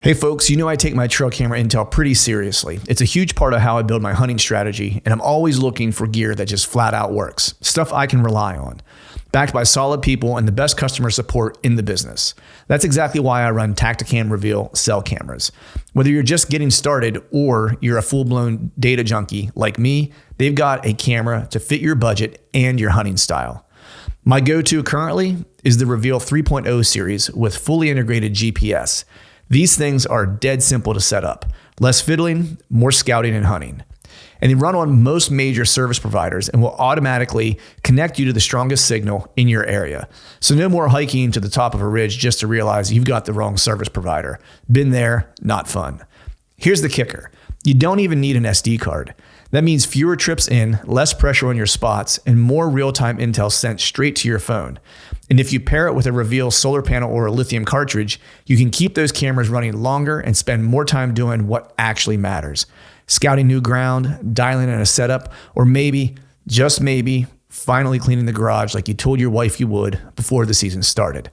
Hey folks, you know I take my trail camera intel pretty seriously. It's a huge part of how I build my hunting strategy, and I'm always looking for gear that just flat out works. Stuff I can rely on. Backed by solid people and the best customer support in the business. That's exactly why I run Tactacam Reveal cell cameras. Whether you're just getting started or you're a full-blown data junkie like me, they've got a camera to fit your budget and your hunting style. My go-to currently is the Reveal 3.0 series with fully integrated GPS. These things are dead simple to set up. Less fiddling, more scouting and hunting. And they run on most major service providers and will automatically connect you to the strongest signal in your area. So no more hiking to the top of a ridge just to realize you've got the wrong service provider. Been there, not fun. Here's the kicker. You don't even need an SD card. That means fewer trips in, less pressure on your spots, and more real-time intel sent straight to your phone. And if you pair it with a Reveal solar panel or a lithium cartridge, you can keep those cameras running longer and spend more time doing what actually matters. Scouting new ground, dialing in a setup, or maybe, just maybe, finally cleaning the garage like you told your wife you would before the season started.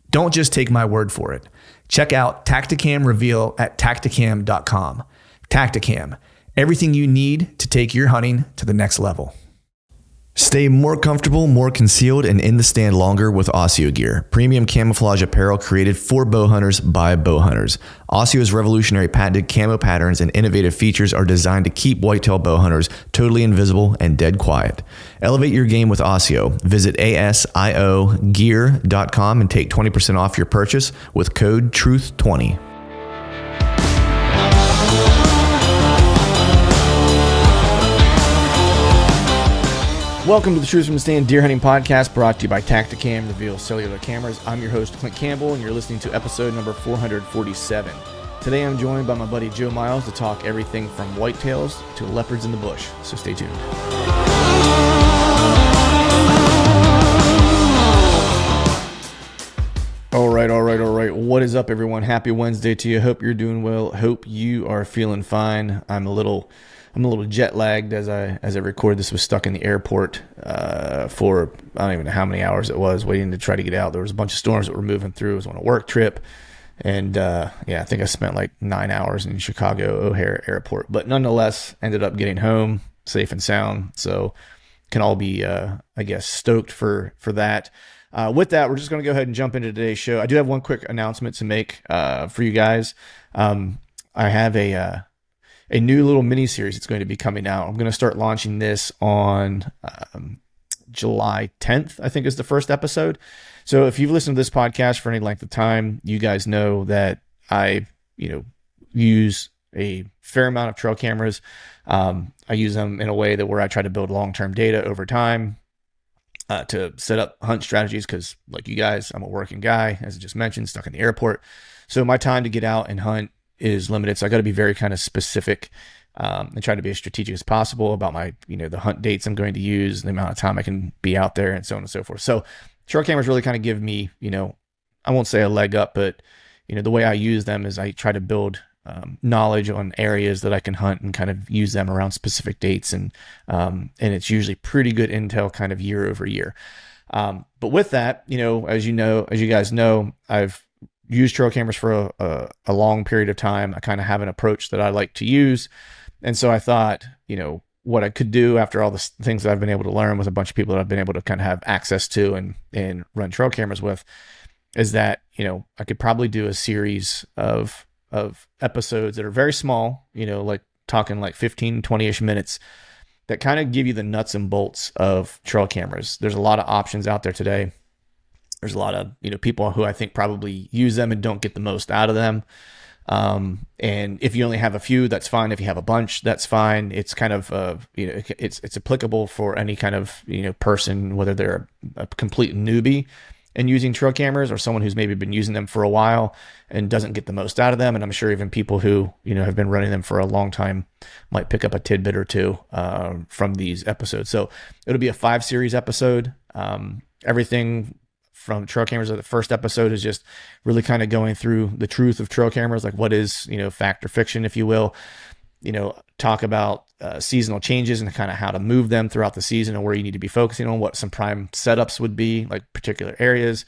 Don't just take my word for it. Check out Tactacam Reveal at tactacam.com. Tactacam. Everything you need to take your hunting to the next level. Stay more comfortable, more concealed, and in the stand longer with Oscio gear. Premium camouflage apparel created for bow hunters by bow hunters. Oscio's revolutionary patented camo patterns and innovative features are designed to keep whitetail bow hunters totally invisible and dead quiet. Elevate your game with Oscio. Visit asiogear.com and take 20% off your purchase with code TRUTH20. Welcome to the Truth from the Stand Deer Hunting Podcast, brought to you by Tactacam Reveal Cellular Cameras. I'm your host, Clint Campbell, and you're listening to episode number 447. Today I'm joined by my buddy Joe Miles to talk everything from whitetails to leopards in the bush, so stay tuned. All right. What is up, everyone? Happy Wednesday to you. Hope you're doing well. Hope you are feeling fine. I'm a little jet lagged as I record this. Was stuck in the airport for I don't even know how many hours it was waiting to try to get out. There was a bunch of storms that were moving through. It was on a work trip, and I think I spent like 9 hours in Chicago O'Hare Airport. But nonetheless, ended up getting home safe and sound. So can all be stoked for that. With that, we're just going to go ahead and jump into today's show. I do have one quick announcement to make for you guys. I have a new little mini series that's going to be coming out. I'm going to start launching this on July 10th, I think is the first episode. So if you've listened to this podcast for any length of time, you guys know that I, use a fair amount of trail cameras. I use them in a way that where I try to build long-term data over time to set up hunt strategies. Cause like you guys, I'm a working guy, as I just mentioned, stuck in the airport. So my time to get out and hunt is limited. So I got to be very kind of specific and try to be as strategic as possible about my, the hunt dates I'm going to use, the amount of time I can be out there, and so on and so forth. So trail cameras really kind of give me, I won't say a leg up, but the way I use them is I try to build knowledge on areas that I can hunt and kind of use them around specific dates. And it's usually pretty good intel kind of year over year. But with that, as you guys know, I've used trail cameras for a long period of time. I kind of have an approach that I like to use. And so I thought, what I could do after all the things that I've been able to learn with a bunch of people that I've been able to kind of have access to and run trail cameras with is that, I could probably do a series of episodes that are very small, like talking like 15, 20-ish minutes that kind of give you the nuts and bolts of trail cameras. There's a lot of options out there today. There's a lot of, people who I think probably use them and don't get the most out of them. And if you only have a few, that's fine. If you have a bunch, that's fine. It's kind of, it's applicable for any kind of, person, whether they're a complete newbie in using trail cameras or someone who's maybe been using them for a while and doesn't get the most out of them. And I'm sure even people who, have been running them for a long time might pick up a tidbit or two, from these episodes. So it'll be a 5-series episode. Everything from trail cameras. The first episode is just really kind of going through the truth of trail cameras, like what is, fact or fiction, if you will, talk about seasonal changes and kind of how to move them throughout the season and where you need to be focusing on, what some prime setups would be, like particular areas,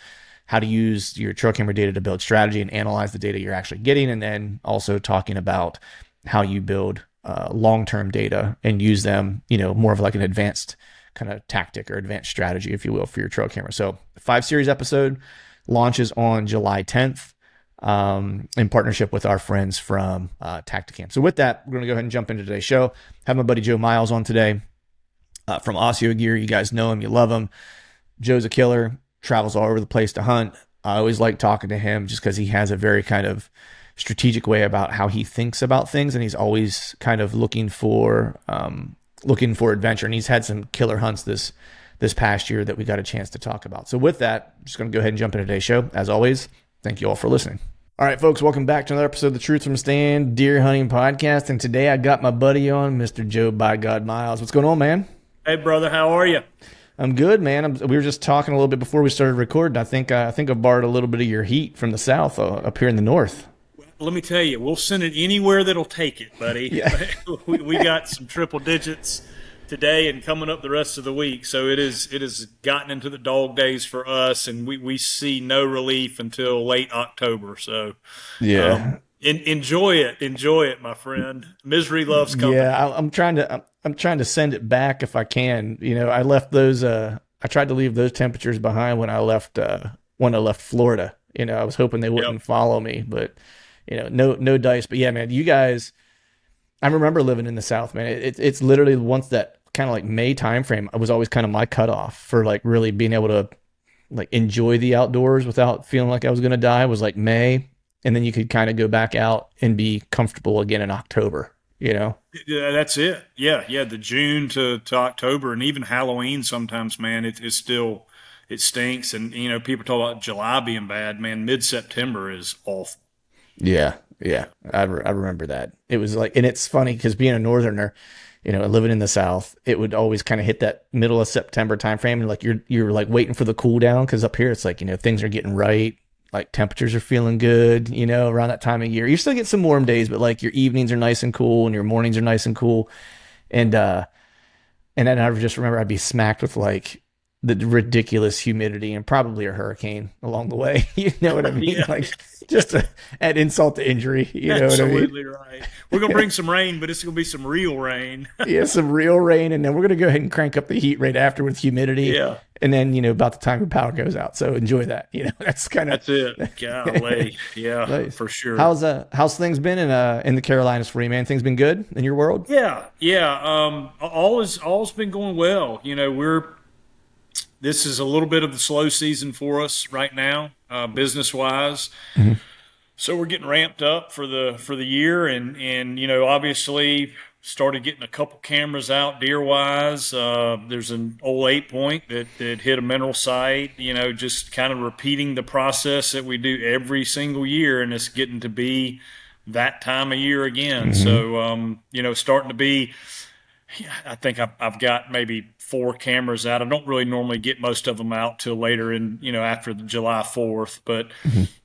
how to use your trail camera data to build strategy and analyze the data you're actually getting. And then also talking about how you build long-term data and use them, more of like an advanced kind of tactic or advanced strategy, if you will, for your trail camera. So 5-series episode launches on July 10th in partnership with our friends from Tacticam. So with that, we're going to go ahead and jump into today's show. Have my buddy Joe Miles on today from Osio Gear. You guys know him. You love him. Joe's a killer. Travels all over the place to hunt. I always like talking to him just because he has a very kind of strategic way about how he thinks about things, and he's always kind of looking for adventure. And he's had some killer hunts this past year that we got a chance to talk about. So with that, I'm just going to go ahead and jump into today's show. As always, thank you all for listening. All right, folks, welcome back to another episode of the Truth from Stand Deer Hunting Podcast. And today I got my buddy on, Mr. Joe By God Miles. What's going on, man? Hey, brother, how are you? I'm good, man. We were just talking a little bit before we started recording. I think I borrowed a little bit of your heat from the south up here in the north. Let me tell you, we'll send it anywhere that'll take it, buddy. Yeah. we got some triple digits today and coming up the rest of the week. So it has gotten into the dog days for us, and we see no relief until late October. So yeah, enjoy it, my friend. Misery loves company. Yeah, I'm trying to send it back if I can. I left those. I tried to leave those temperatures behind when I left Florida. I was hoping they wouldn't follow me, but no dice. But yeah, man, you guys. I remember living in the South, man. It's literally once that kind of like May timeframe, I was always kind of my cutoff for like really being able to like enjoy the outdoors without feeling like I was going to die was like May. And then you could kind of go back out and be comfortable again in October, Yeah, that's it. Yeah. The June to October and even Halloween sometimes, man, it stinks. And, people talk about July being bad, man. Mid-September is awful. Yeah. I remember that. It was like, and it's funny because being a northerner, living in the South, it would always kind of hit that middle of September timeframe. And like, you're like waiting for the cool down. Cause up here, it's like, things are getting right. Like temperatures are feeling good, around that time of year. You still get some warm days, but like your evenings are nice and cool and your mornings are nice and cool. And then I just remember I'd be smacked with like the ridiculous humidity and probably a hurricane along the way. You know what I mean? Yeah. Like just to add insult to injury. You know what I mean? Absolutely right. We're going to bring some rain, but it's going to be some real rain. Yeah, some real rain. And then we're going to go ahead and crank up the heat right after with humidity. Yeah. And then, about the time your power goes out. So enjoy that. That's it. Golly. Yeah, nice. For sure. How's things been in the Carolinas for you, man? Things been good in your world? Yeah. All's been going well. This is a little bit of the slow season for us right now, business wise. Mm-hmm. So we're getting ramped up for the year, and obviously started getting a couple cameras out deer wise. There's an old 8-point that hit a mineral site. Just kind of repeating the process that we do every single year, and it's getting to be that time of year again. Mm-hmm. So starting to be. I think I've got maybe 4 cameras out. I don't really normally get most of them out till later in, after the July 4th, but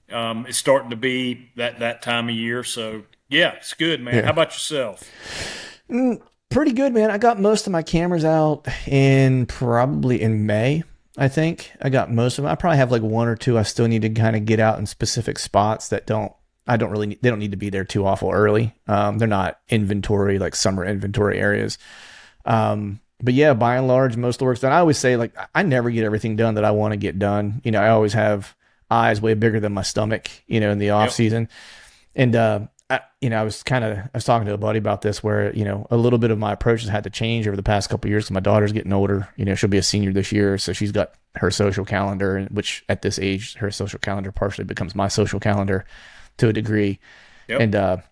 it's starting to be that time of year. So yeah, it's good, man. Yeah. How about yourself? Pretty good, man. I got most of my cameras out probably in May. I think I got most of them. I probably have like 1 or 2 I still need to kind of get out in specific spots that they don't need to be there too awful early. They're not inventory, like summer inventory areas. But yeah, by and large, most of the work's done. I always say like, I never get everything done that I want to get done. I always have eyes way bigger than my stomach, in the off season. And, I was talking to a buddy about this where, a little bit of my approach has had to change over the past couple of years because my daughter's getting older. She'll be a senior this year. So she's got her social calendar, which at this age, her social calendar partially becomes my social calendar to a degree. Yep. And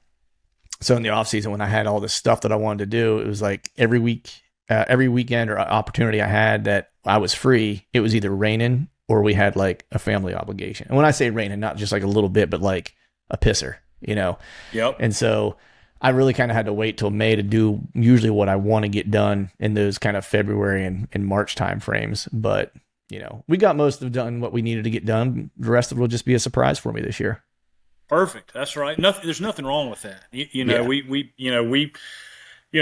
so in the off season, when I had all this stuff that I wanted to do, it was like every weekend or opportunity I had that I was free, it was either raining or we had like a family obligation. And when I say raining, not just like a little bit, but like a pisser, Yep. And so I really kind of had to wait till May to do usually what I want to get done in those kind of February and March time frames. But, we got most of done what we needed to get done. The rest of it will just be a surprise for me this year. Perfect. That's right. There's nothing wrong with that. We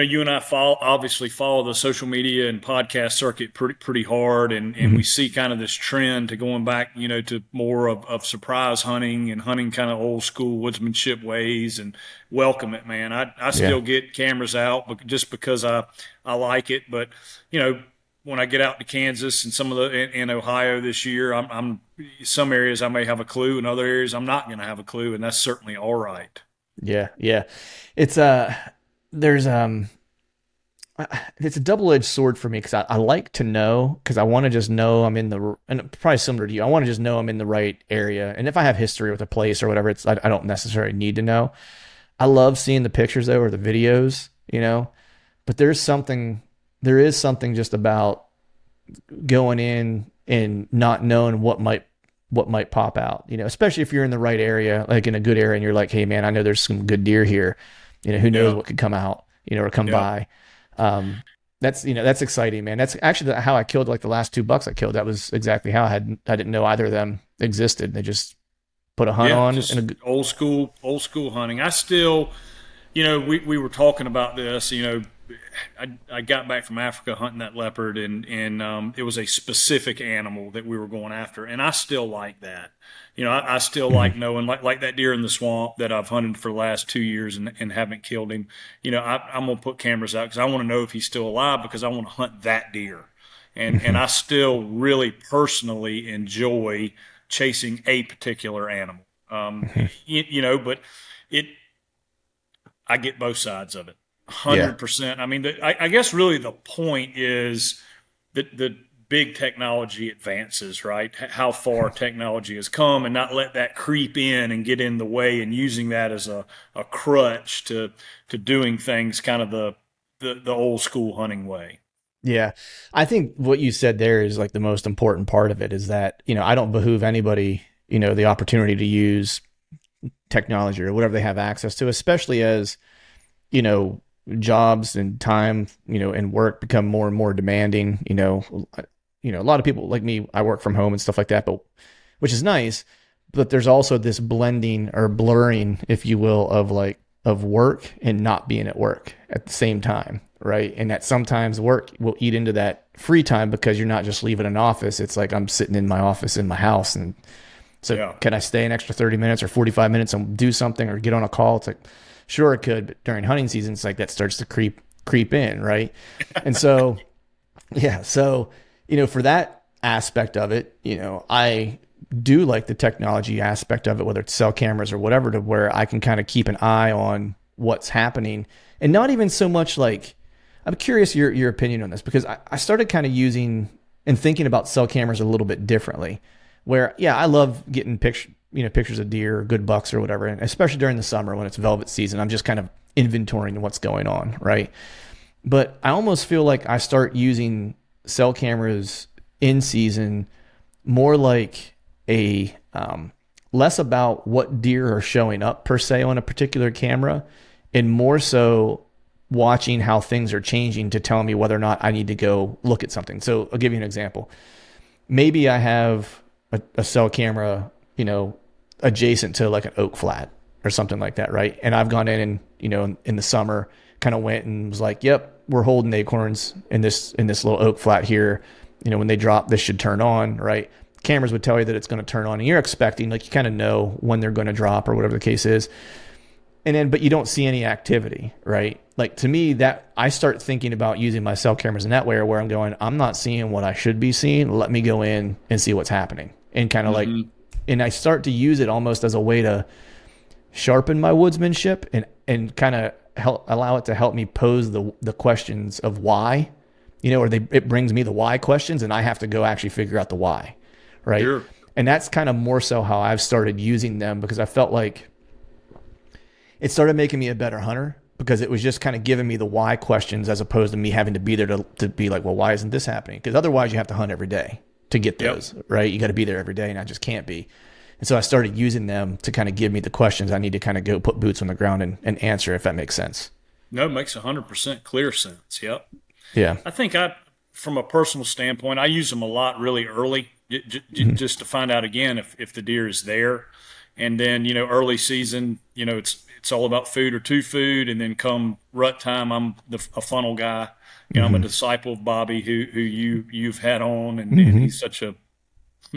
you and I obviously follow the social media and podcast circuit pretty hard, and we Mhm. see kind of this trend to going back, to more of surprise hunting and hunting kind of old school woodsmanship ways, and welcome it, man. I Yeah. still get cameras out, but just because I like it, but you know. When I get out to Kansas and some of in Ohio this year, I'm some areas I may have a clue, and other areas I'm not going to have a clue, and that's certainly all right. Yeah. Yeah. It's there's it's a double-edged sword for me because I like to know because I want to just know I'm in the and probably similar to you. I want to just know I'm in the right area, and if I have history with a place or whatever, I don't necessarily need to know. I love seeing the pictures though or the videos, but there is something just about going in and not knowing what might pop out, especially if you're in the right area, like in a good area, and you're like, hey man, I know there's some good deer here, who knows Yeah, what could come out, or come yeah. by. Um, that's exciting, man. That's actually how I killed like the last two bucks I killed. That was exactly how I didn't know either of them existed. They just put a hunt Yeah, on just old school hunting. I still, we were talking about this. I got back from Africa hunting that leopard, and it was a specific animal that we were going after, and I still like that. I still like Mhm. knowing, like that deer in the swamp that I've hunted for the last 2 years and haven't killed him. I'm gonna put cameras out because I want to know if he's still alive because I want to hunt that deer, and Mhm. I still really personally enjoy chasing a particular animal. Mhm. But it I get both sides of it, Yeah. 100%. I mean, I guess really the point is that the big technology advances, right? How far technology has come, and not let that creep in and get in the way, and using that as a crutch to doing things kind of the old school hunting way. Yeah. I think what you said there is like the most important part of it is that, I don't behoove anybody, the opportunity to use technology or whatever they have access to, especially as, you know, jobs and time, and work become more and more demanding. A lot of people like me, I work from home and stuff like that, but which is nice. But there's also this blending or blurring, if you will, of work and not being at work at the same time, right? And that sometimes work will eat into that free time because you're not just leaving an office. It's like I'm sitting in my office in my house, and so Yeah. can I stay an extra 30 minutes or 45 minutes and do something or get on a call? It's like, sure it could, but during hunting season, it's like that starts to creep in, right? And so, yeah, so, for that aspect of it, I do like the technology aspect of it, whether it's cell cameras or whatever, to where I can kind of keep an eye on what's happening. And not even so much like, I'm curious your opinion on this because I started kind of using and thinking about cell cameras a little bit differently. Where, yeah, I love getting pictures of deer or good bucks or whatever, and especially during the summer when it's velvet season, I'm just kind of inventorying what's going on, right? But I almost feel like I start using cell cameras in season more like a less about what deer are showing up per se on a particular camera, and more so watching how things are changing to tell me whether or not I need to go look at something. So I'll give you an example. Maybe I have a cell camera, adjacent to like an oak flat or something like that, right? And I've gone in and, in the summer, kind of went and was like, yep, we're holding acorns in this little oak flat here. When they drop, this should turn on, right? Cameras would tell you that it's going to turn on, and you're expecting, like, you kind of know when they're going to drop or whatever the case is. And then, but you don't see any activity, right? Like, to me, that I start thinking about using my cell cameras in that way, where I'm going, I'm not seeing what I should be seeing. Let me go in and see what's happening, and kind of like, Hmm. and I start to use it almost as a way to sharpen my woodsmanship and kind of allow it to help me pose the questions of why, or it brings me the why questions, and I have to go actually figure out the why, right? Sure. And that's kind of more so how I've started using them, because I felt like it started making me a better hunter, because it was just kind of giving me the why questions as opposed to me having to be there to be like, well, why isn't this happening? Because otherwise you have to hunt every day to get Yep. those, right? You got to be there every day, and I just can't be. And so I started using them to kind of give me the questions I need to kind of go put boots on the ground and answer, if that makes sense. No, it makes 100% clear sense. Yep. Yeah. I think from a personal standpoint, I use them a lot really early, Mhm. just to find out again if the deer is there, and then early season, it's it's all about food or to food. And then come rut time, I'm a funnel guy. You know, I'm a Hmm. disciple of Bobby, who you've had on, and Hmm. he's such a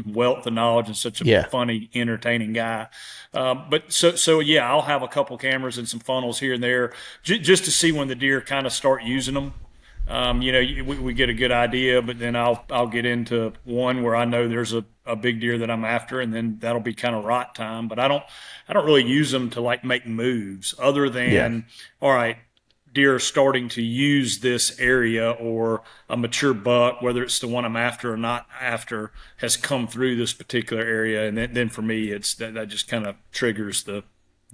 wealth of knowledge and such a Yeah. funny, entertaining guy. But so yeah, I'll have a couple cameras and some funnels here and there just to see when the deer kind of start using them. You know, we get a good idea, but then I'll get into one where I know there's a big deer that I'm after, and then that'll be kind of rot time. But I don't really use them to like make moves other Yeah. than, all right, deer are starting to use this area, or a mature buck, whether it's the one I'm after or not after, has come through this particular area, and then for me, it's that just kind of triggers the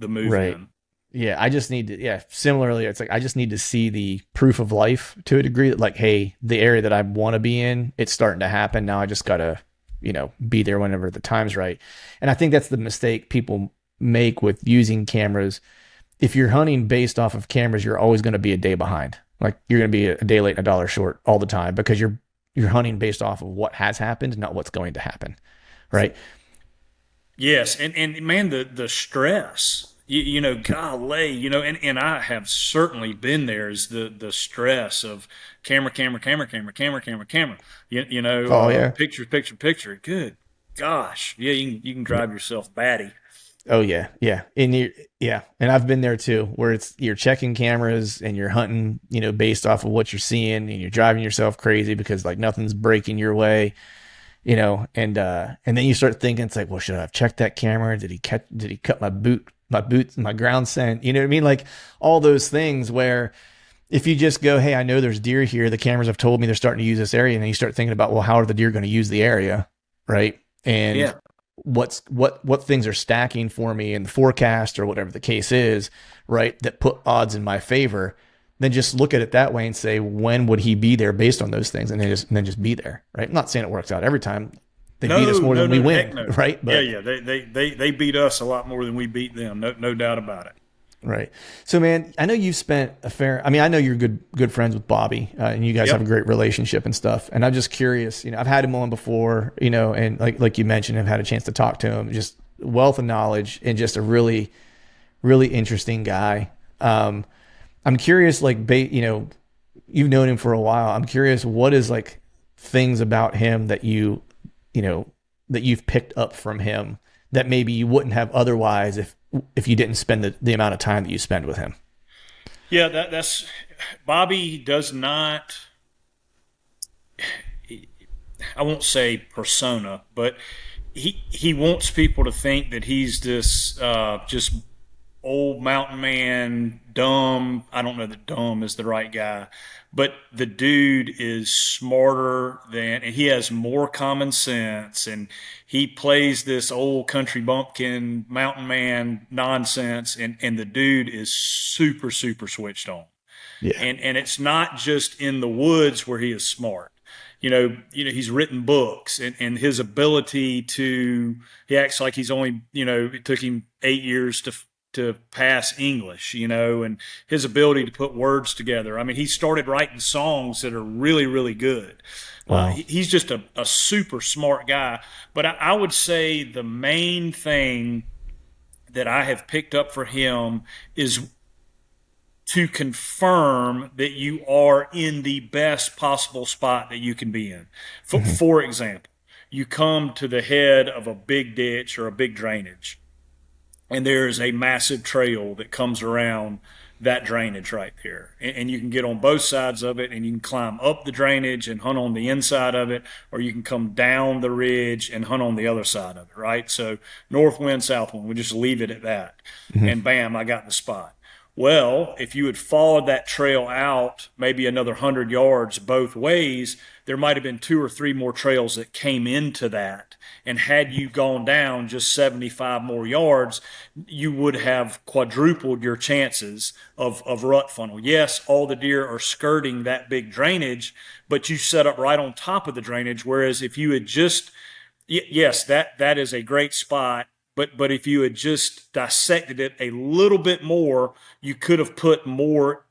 move Right. in. Yeah, I just need to, yeah, similarly, it's like I just need to see the proof of life to a degree that, like, hey, the area that I want to be in, it's starting to happen. Now I just got to, be there whenever the time's right. And I think that's the mistake people make with using cameras. If you're hunting based off of cameras, you're always going to be a day behind. Like, you're going to be a day late and a dollar short all the time because you're hunting based off of what has happened, not what's going to happen. Right? Yes, and man, the stress, golly, and I have certainly been there. Is the stress of camera, camera, camera, camera, camera, camera, camera. Oh yeah. Picture, picture, picture. Good gosh, yeah, you can Yeah. drive yourself batty. Oh yeah, yeah, yeah, and I've been there too, where it's you're checking cameras and you're hunting, based off of what you're seeing, and you're driving yourself crazy because like nothing's breaking your way, and then you start thinking it's like, well, should I have checked that camera? Did he cut my ground scent? You know what I mean? Like all those things where if you just go, hey, I know there's deer here, the cameras have told me they're starting to use this area, and then you start thinking about, well, how are the deer going to use the area, right? And Yeah. what things are stacking for me in the forecast or whatever the case is, right? That put odds in my favor. Then just look at it that way and say, when would he be there based on those things, and then just be there, right? I'm not saying it works out every time. They beat us No, more no, than we no, heck win, no. right? Yeah, But yeah, they beat us a lot more than we beat them. No doubt about it. right. So, man, I know you've spent a fair. I mean, I know you're good friends with Bobby, and you guys have a Yep. great relationship and stuff. And I'm just curious. I've had him on before. And like you mentioned, I've had a chance to talk to him. Just wealth of knowledge and just a really really interesting guy. I'm curious, like, you've known him for a while. I'm curious, what is like things about him that you know, that you've picked up from him that maybe you wouldn't have otherwise if you didn't spend the amount of time that you spend with him. Yeah, that's Bobby does not. I won't say persona, but he wants people to think that he's this just old mountain man, dumb. I don't know that dumb is the right guy, but the dude is smarter than, and he has more common sense, and he plays this old country bumpkin mountain man nonsense, and the dude is super super switched on, Yeah. and it's not just in the woods where he is smart. He's written books, and his ability to, he acts like he's only, it took him 8 years to pass English, and his ability to put words together. I mean, he started writing songs that are really, really good. Wow. He's just a super smart guy. But I would say the main thing that I have picked up for him is to confirm that you are in the best possible spot that you can be in. For, Hmm. for example, you come to the head of a big ditch or a big drainage, and there is a massive trail that comes around that drainage right there. And you can get on both sides of it, and you can climb up the drainage and hunt on the inside of it, or you can come down the ridge and hunt on the other side of it, right? So north wind, south wind, we just leave it at that. Hmm. And bam, I got the spot. Well, if you had followed that trail out maybe another 100 yards both ways, there might have been two or three more trails that came into that. And had you gone down just 75 more yards, you would have quadrupled your chances of rut funnel. Yes, all the deer are skirting that big drainage, but you set up right on top of the drainage. Whereas if you had just, yes, that is a great spot. But if you had just dissected it a little bit more, you could have put more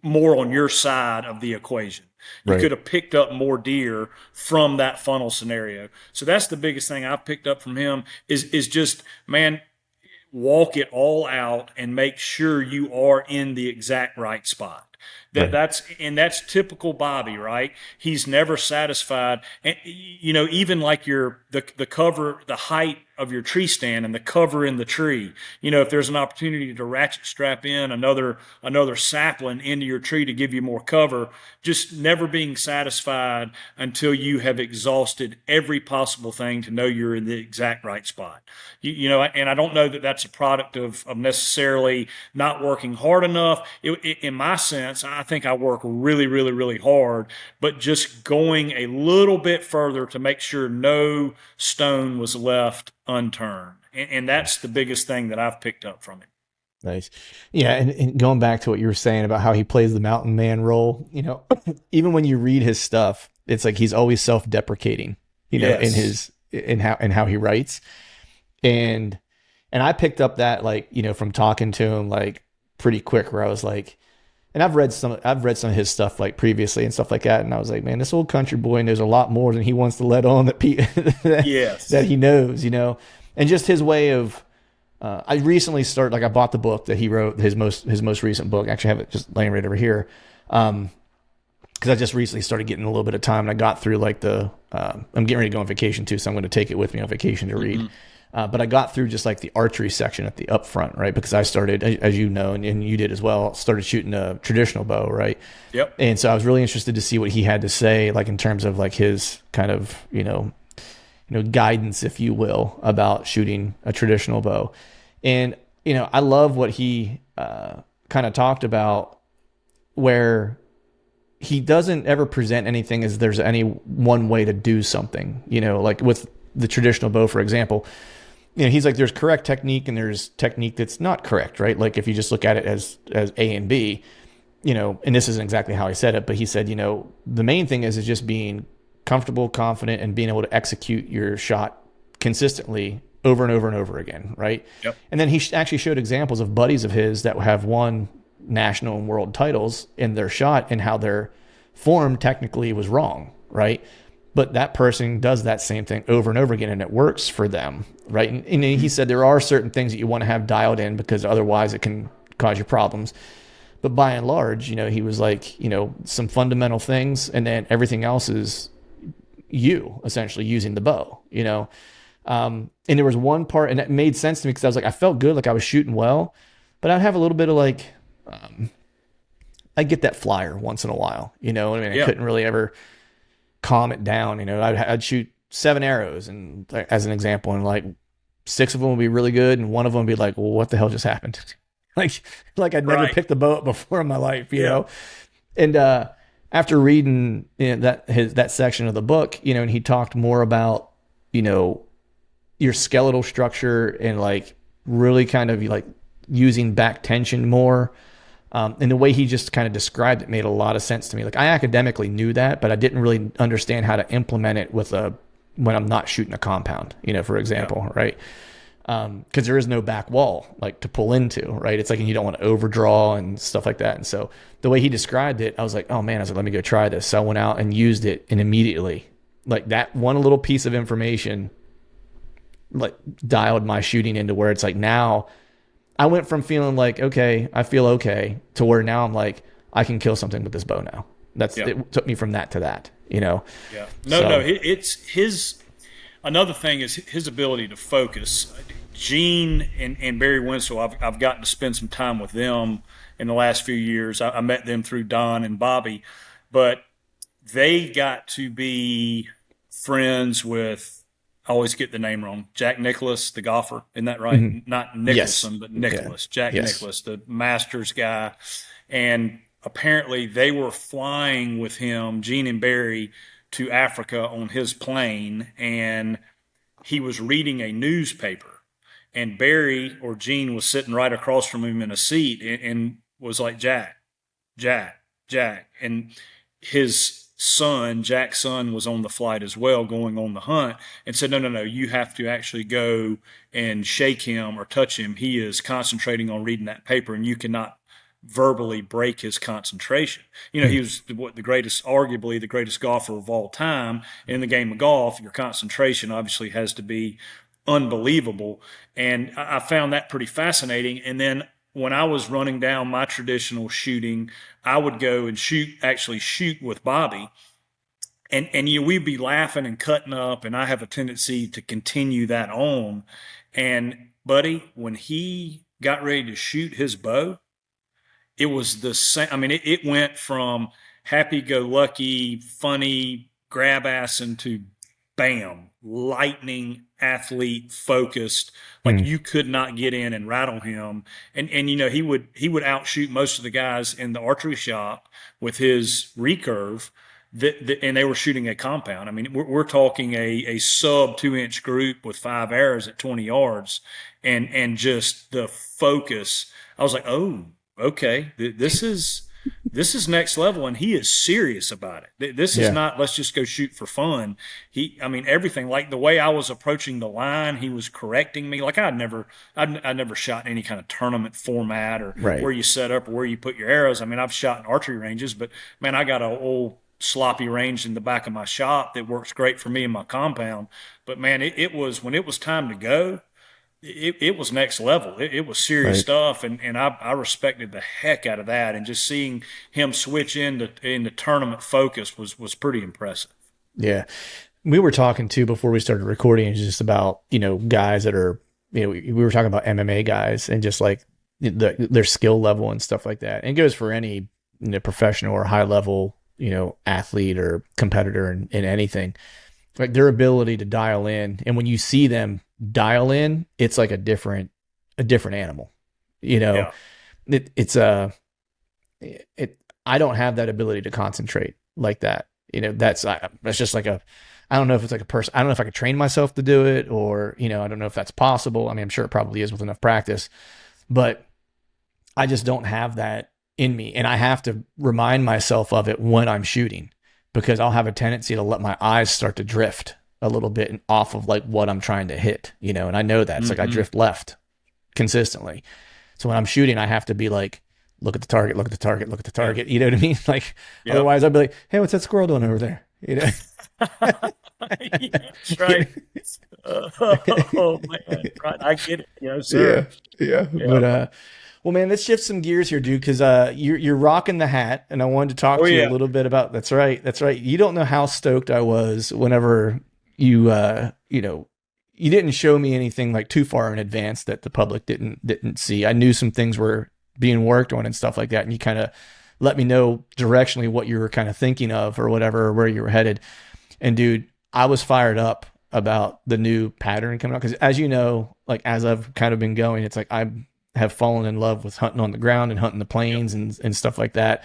on your side of the equation. You Right. could have picked up more deer from that funnel scenario. So that's the biggest thing I've picked up from him is just, man, walk it all out and make sure you are in the exact right spot. Right. That's typical Bobby, right? He's never satisfied. And even like the cover, the height of your tree stand and the cover in the tree. If there's an opportunity to ratchet strap in another sapling into your tree to give you more cover, just never being satisfied until you have exhausted every possible thing to know you're in the exact right spot. And I don't know that that's a product of necessarily not working hard enough. In my sense, I think I work really, really, really hard, but just going a little bit further to make sure no stone was left unturned. And that's the biggest thing that I've picked up from it. Nice. Yeah, and going back to what you were saying about how he plays the mountain man role, even when you read his stuff, it's like he's always self-deprecating, in Yes. his in how he writes. And I picked up that, like, from talking to him, like, pretty quick, where I was like, and I've read some of his stuff, like, previously and stuff like that, and I was like, man, this old country boy knows a lot more than he wants to let on that that Yes. he knows, and just his way of. I recently started, like, I bought the book that he wrote, his most recent book. Actually, I have it just laying right over here, because I just recently started getting a little bit of time, and I got through, like, I'm getting ready to go on vacation too, so I'm going to take it with me on vacation to read. But I got through just, like, the archery section at the up front, right? Because I started, as you know, and you did as well, started shooting a traditional bow, right? Yep. And so I was really interested to see what he had to say, like, in terms of, like, his kind of, guidance, if you will, about shooting a traditional bow. And, I love what he kind of talked about, where he doesn't ever present anything as there's any one way to do something, like with the traditional bow, for example. He's like, there's correct technique and there's technique that's not correct, right? Like, if you just look at it as A and B, and this isn't exactly how he said it, but he said, the main thing is just being comfortable, confident, and being able to execute your shot consistently over and over and over again, right? Yep. And then he actually showed examples of buddies of his that have won national and world titles in their shot, and how their form technically was wrong, right? But that person does that same thing over and over again, and it works for them, right? And he said there are certain things that you want to have dialed in, because otherwise it can cause you problems. But by and large, he was like, some fundamental things, and then everything else is you essentially using the bow, and there was one part, and it made sense to me, because I was like, I felt good, like I was shooting well, but I'd have a little bit of, like, I get that flyer once in a while, I mean, I Yeah. couldn't really ever calm it down. I'd shoot 7 arrows, and, like, as an example, and, like, 6 of them would be really good, and one of them would be like, well, what the hell just happened? like I'd never Right. picked the bow up before in my life, Yeah. And after reading, that section of the book, and he talked more about, your skeletal structure, and, like, really kind of, like, using back tension more. And the way he just kind of described it made a lot of sense to me. Like, I academically knew that, but I didn't really understand how to implement it when I'm not shooting a compound, for example, right? Because there is no back wall, like, to pull into, right? It's like, and you don't want to overdraw and stuff like that. And so the way he described it, I was like, oh man, I was like, let me go try this. So I went out and used it, and immediately, like, that one little piece of information, like, dialed my shooting into where it's like, now I went from feeling like, okay, I feel okay, to where now I'm like, I can kill something with this bow now. Yeah. It took me from that to that, Yeah. No, So, no. It's his. Another thing is his ability to focus. Gene and Barry Winslow, I've gotten to spend some time with them in the last few years. I met them through Don and Bobby, but they got to be friends with. I always get the name wrong. Jack Nicklaus, the golfer, isn't that right? mhm. Not Yes. Nicholson, but Yeah. Nicholas. Jack Yes. Nicklaus, the Masters guy, and apparently they were flying with him, Gene and Barry, to Africa on his plane, and he was reading a newspaper, and Barry or Gene was sitting right across from him in a seat, and was like, Jack, Jack, Jack. And his son, Jack's son, was on the flight as well, going on the hunt, and said, no, no, no, you have to actually go and shake him or touch him. He is concentrating on reading that paper, and you cannot verbally break his concentration. He was the greatest, arguably the greatest golfer of all time. In the game of golf, your concentration obviously has to be unbelievable. And I found that pretty fascinating. And then when I was running down my traditional shooting, I would go and actually shoot with Bobby. And we'd be laughing and cutting up, and I have a tendency to continue that on. And buddy, when he got ready to shoot his bow, it was the same. I mean, it went from happy go lucky, funny, grab ass into bam, lightning athlete focused. Like Mm. you could not get in and rattle him. And he would outshoot most of the guys in the archery shop with his recurve. And they were shooting a compound. I mean, we're talking a sub 2 inch group with 5 arrows at 20 yards, and just the focus. I was like, oh, okay, this is next level, and he is serious about it. This is Yeah. not let's just go shoot for fun. I mean, everything, like the way I was approaching the line, he was correcting me. Like I never shot in any kind of tournament format or Right. where you set up or where you put your arrows. I mean, I've shot in archery ranges, but man, I got an old sloppy range in the back of my shop that works great for me in my compound. But man, it was when it was time to go, it was next level. It was serious Right. stuff, and I respected the heck out of that. And just seeing him switch into tournament focus was pretty impressive. Yeah. We were talking too before we started recording just about, guys that are, we were talking about MMA guys and just like their skill level and stuff like that. And it goes for any, professional or high level, athlete or competitor in anything, like their ability to dial in. And when you see them dial in, it's like a different animal, you know, Yeah, it, it's a, it, I don't have that ability to concentrate like that. That's just like I don't know if it's like a person. I don't know if I could train myself to do it, or I don't know if that's possible. I mean, I'm sure it probably is with enough practice, but I just don't have that in me, and I have to remind myself of it when I'm shooting, because I'll have a tendency to let my eyes start to drift a little bit off of like what I'm trying to hit, and I know that it's like I hmm drift left consistently. So when I'm shooting, I have to be like, look at the target, look at the target, look at the yeah, target. You know what I mean? Like, yep. otherwise I'd be like, hey, what's that squirrel doing over there? Yeah, that's right. Oh man, right. I get it. Yes, Yeah, sir. yeah. Yeah. Well, man, let's shift some gears here, dude, because you're rocking the hat, and I wanted to talk Oh to you a yeah. little bit about. That's right, that's right. You don't know how stoked I was whenever you didn't show me anything like too far in advance that the public didn't see. I knew some things were being worked on and stuff like that, and you kind of let me know directionally what you were kind of thinking of or whatever, or where you were headed. And dude, I was fired up about the new pattern coming out because, as you know, like as I've kind of been going, it's like I have fallen in love with hunting on the ground and hunting the Yep. plains and stuff like that.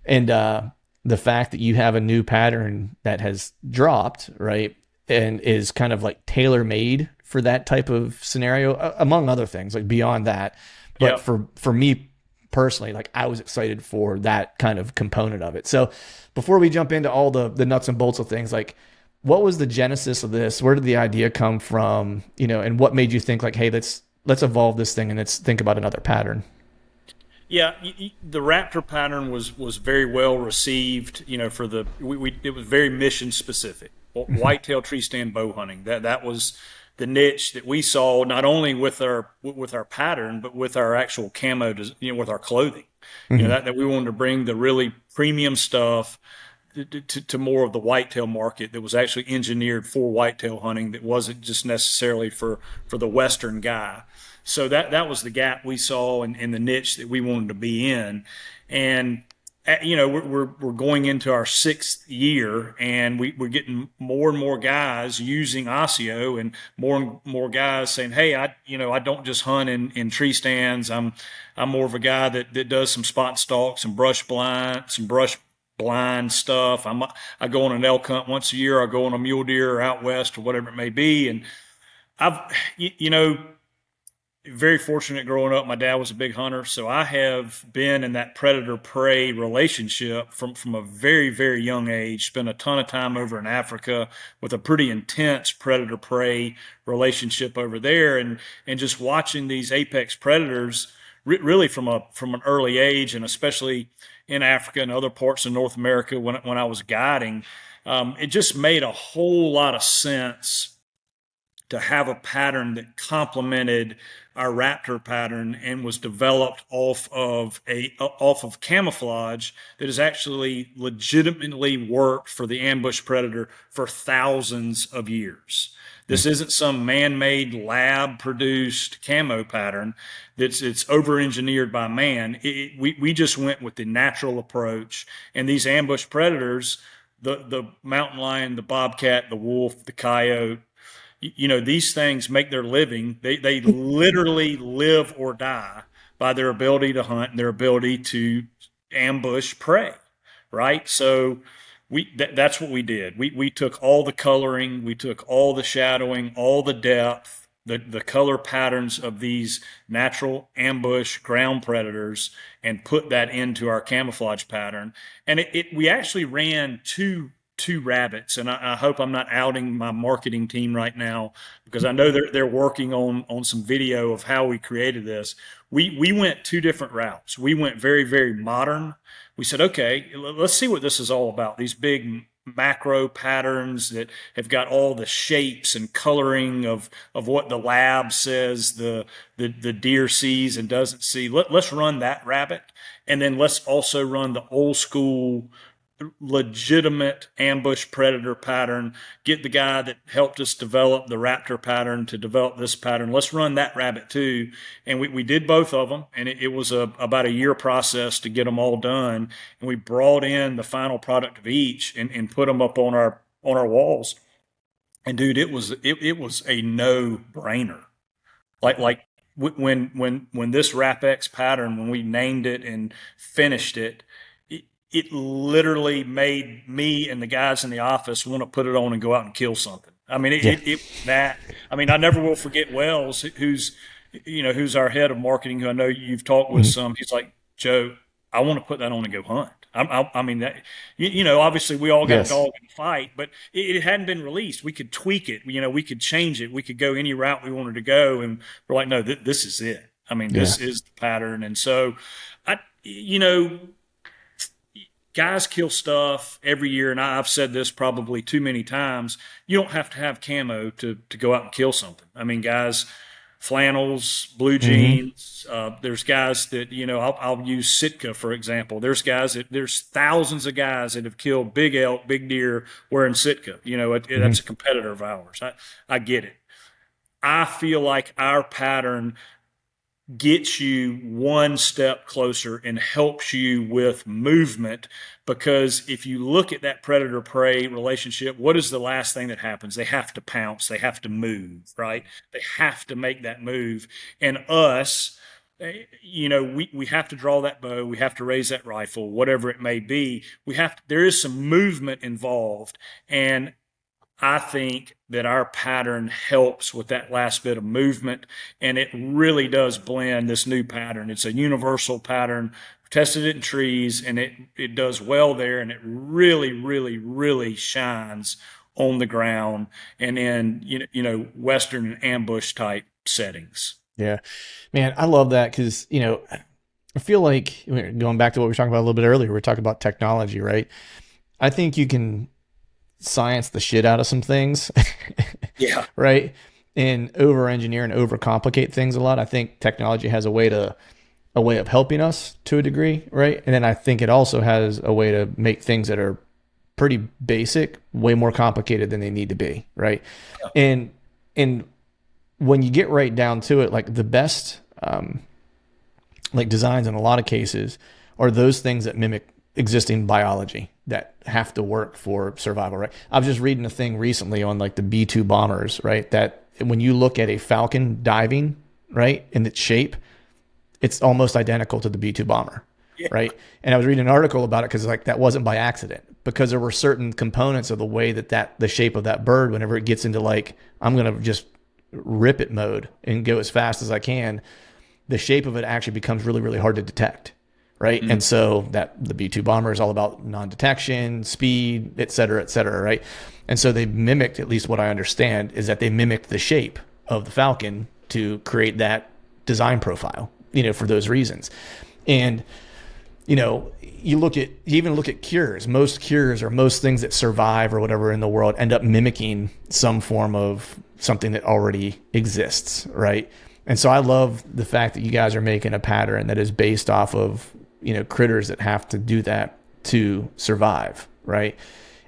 And the fact that you have a new pattern that has dropped, right, and is kind of like tailor made for that type of scenario, among other things, like beyond that. But Yep. for me personally, like I was excited for that kind of component of it. So before we jump into all the nuts and bolts of things, like what was the genesis of this? Where did the idea come from? And what made you think like, hey, let's evolve this thing and let's think about another pattern. Yeah, the Raptor pattern was very well received. For it was very mission specific. Whitetail tree stand bow hunting. That was the niche that we saw not only with our pattern, but with our actual camo, with our clothing. Hmm. That we wanted to bring the really premium stuff to more of the whitetail market that was actually engineered for whitetail hunting, that wasn't just necessarily for the Western guy. So that was the gap we saw in the niche that we wanted to be in. And we're going into our 6th year, and we're getting more and more guys using Osseo, and more guys saying, hey, I don't just hunt in tree stands. I'm more of a guy that does some spot and stalk, some brush blind stuff. I go on an elk hunt once a year. I go on a mule deer or out west or whatever it may be. And I've, very fortunate growing up. My dad was a big hunter, so I have been in that predator prey relationship from a very very young age. Spent a ton of time over in Africa with a pretty intense predator prey relationship over there, and just watching these apex predators really from an early age, and especially in Africa and other parts of North America when I was guiding. It just made a whole lot of sense to have a pattern that complemented our Raptor pattern and was developed off of camouflage that has actually legitimately worked for the ambush predator for thousands of years. This isn't some man-made lab-produced camo pattern it's over-engineered by man. We just went with the natural approach, and these ambush predators, the mountain lion, the bobcat, the wolf, the coyote, these things make their living. They literally live or die by their ability to hunt and their ability to ambush prey, right? So that's what we did. We took all the coloring, we took all the shadowing, all the depth, the color patterns of these natural ambush ground predators and put that into our camouflage pattern. And we actually ran two rabbits, and I hope I'm not outing my marketing team right now because I know they're working on some video of how we created this. We went two different routes. We went very, very modern. We said, okay, let's see what this is all about. These big macro patterns that have got all the shapes and coloring of what the lab says the deer sees and doesn't see. Let's run that rabbit, and then let's also run the old school legitimate ambush predator pattern. Get the guy that helped us develop the Raptor pattern to develop this pattern. Let's run that rabbit too. And we did both of them, and it was about a year process to get them all done. And we brought in the final product of each and put them up on our walls. And dude, it was a no brainer. Like when this RapX pattern, when we named it and finished it, it literally made me and the guys in the office want to put it on and go out and kill something. I mean, I never will forget Wells, who's our head of marketing, who I know you've talked with some. He's like, Joe, I want to put that on and go hunt. I mean, that, obviously we all got a dog in the fight, but it hadn't been released. We could tweak it. We could change it. We could go any route we wanted to go. And we're like, no, this is it. I mean, this is the pattern. And so guys kill stuff every year, and I've said this probably too many times. You don't have to have camo to go out and kill something. I mean, guys, flannels, blue jeans. There's guys that I'll use Sitka for example. There's thousands of guys that have killed big elk, big deer wearing Sitka. That's a competitor of ours. I get it. I feel like our pattern gets you one step closer and helps you with movement, because if you look at that predator prey relationship, what is the last thing that happens? They have to pounce, they have to move, right? They have to make that move. And us, we have to draw that bow, we have to raise that rifle, whatever it may be. There is some movement involved, and I think that our pattern helps with that last bit of movement, and it really does blend this new pattern. It's a universal pattern. We tested it in trees, and it does well there, and it really, really, really shines on the ground and in Western ambush type settings. Yeah, man, I love that because I feel like going back to what we were talking about a little bit earlier. We're talking about technology, right? I think you can science the shit out of some things. Yeah. Right. And over engineer and overcomplicate things a lot. I think technology has a way of helping us to a degree. Right. And then I think it also has a way to make things that are pretty basic way more complicated than they need to be. Right. Yeah. And when you get right down to it, like the best designs in a lot of cases are those things that mimic existing biology that have to work for survival, right? I was just reading a thing recently on the B-2 bombers, right? That when you look at a Falcon diving, right, in its shape, it's almost identical to the B-2 bomber, right? And I was reading an article about it because that wasn't by accident, because there were certain components of the way that the shape of that bird, whenever it gets into I'm going to just rip it mode and go as fast as I can, the shape of it actually becomes really, really hard to detect. Right. Mm-hmm. And so that the B-2 bomber is all about non-detection, speed, et cetera, right? And so they mimicked, at least what I understand, is that they mimicked the shape of the Falcon to create that design profile, for those reasons. And you even look at cures. Most cures or most things that survive or whatever in the world end up mimicking some form of something that already exists, right? And so I love the fact that you guys are making a pattern that is based off of, critters that have to do that to survive, right?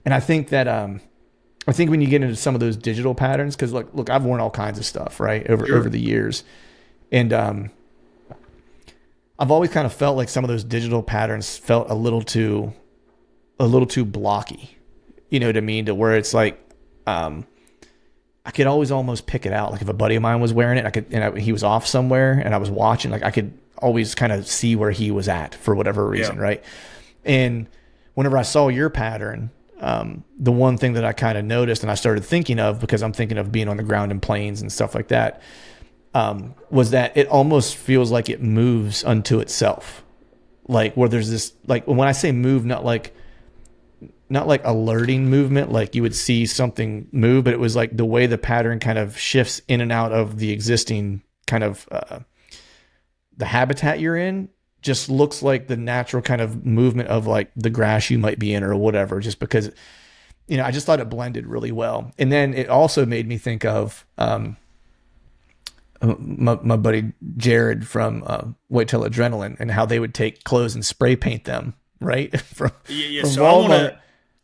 And I think that I think when you get into some of those digital patterns, because look, I've worn all kinds of stuff, right, over the years, and I've always kind of felt like some of those digital patterns felt a little too blocky. You know what I mean? To where it's like, I could always almost pick it out. Like if a buddy of mine was wearing it, he was off somewhere and I was watching, like I could always kind of see where he was at for whatever reason. Yeah. Right. And whenever I saw your pattern, the one thing that I kind of noticed and I started thinking of, because I'm thinking of being on the ground in planes and stuff like that, was that it almost feels like it moves unto itself. Like where there's this, like when I say move, not like alerting movement, like you would see something move, but it was like the way the pattern kind of shifts in and out of the existing kind of, the habitat you're in just looks like the natural kind of movement of like the grass you might be in or whatever, just because, I just thought it blended really well. And then it also made me think of, my buddy Jared from Whitetail Adrenaline and how they would take clothes and spray paint them, right? from so Walmart.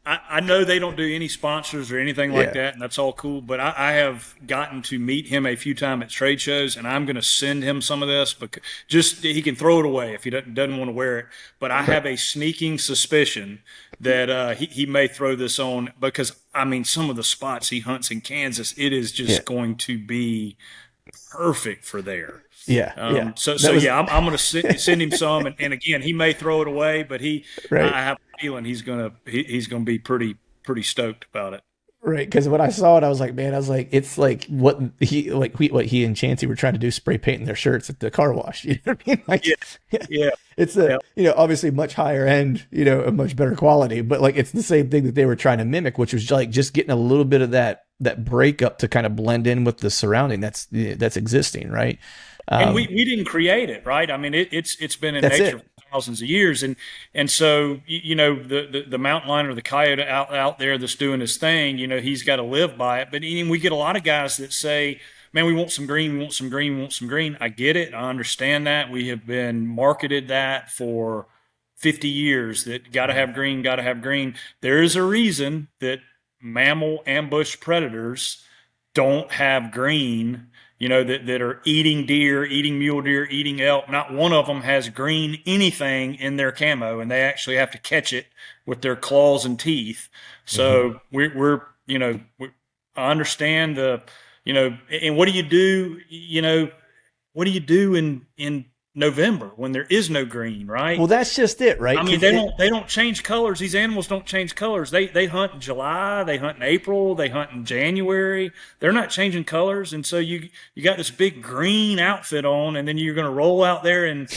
I know they don't do any sponsors or anything like that, and that's all cool, but I have gotten to meet him a few times at trade shows, and I'm going to send him some of this, because just he can throw it away if he doesn't want to wear it. But I have a sneaking suspicion that he may throw this on, because, I mean, some of the spots he hunts in Kansas, it is just going to be perfect for there. I'm going to send him some, and again, he may throw it away, but I have a feeling he's going to be pretty stoked about it. Right, because when I saw it, I was like, it's like what he and Chancey were trying to do, spray painting their shirts at the car wash. You know what I mean? Like, it's obviously much higher end, a much better quality, but like it's the same thing that they were trying to mimic, which was like just getting a little bit of that breakup to kind of blend in with the surrounding that's existing, right? And we didn't create it, right? I mean, it's been in nature for thousands of years, and so the mountain lion or the coyote out there that's doing his thing, he's got to live by it. But we get a lot of guys that say, "Man, we want some green, we want some green, we want some green." I get it, I understand that. We have been marketed that for 50 years that got to have green, got to have green. There is a reason that mammal ambush predators don't have green. That are eating deer, eating mule deer, eating elk. Not one of them has green anything in their camo, and they actually have to catch it with their claws and teeth. So we're I understand and what do you do? What do you do in November when there is no green, right? Well, that's just it, right? I mean, they don't change colors. These animals don't change colors. They hunt in July, they hunt in April, they hunt in January. They're not changing colors, and so you got this big green outfit on, and then you're going to roll out there in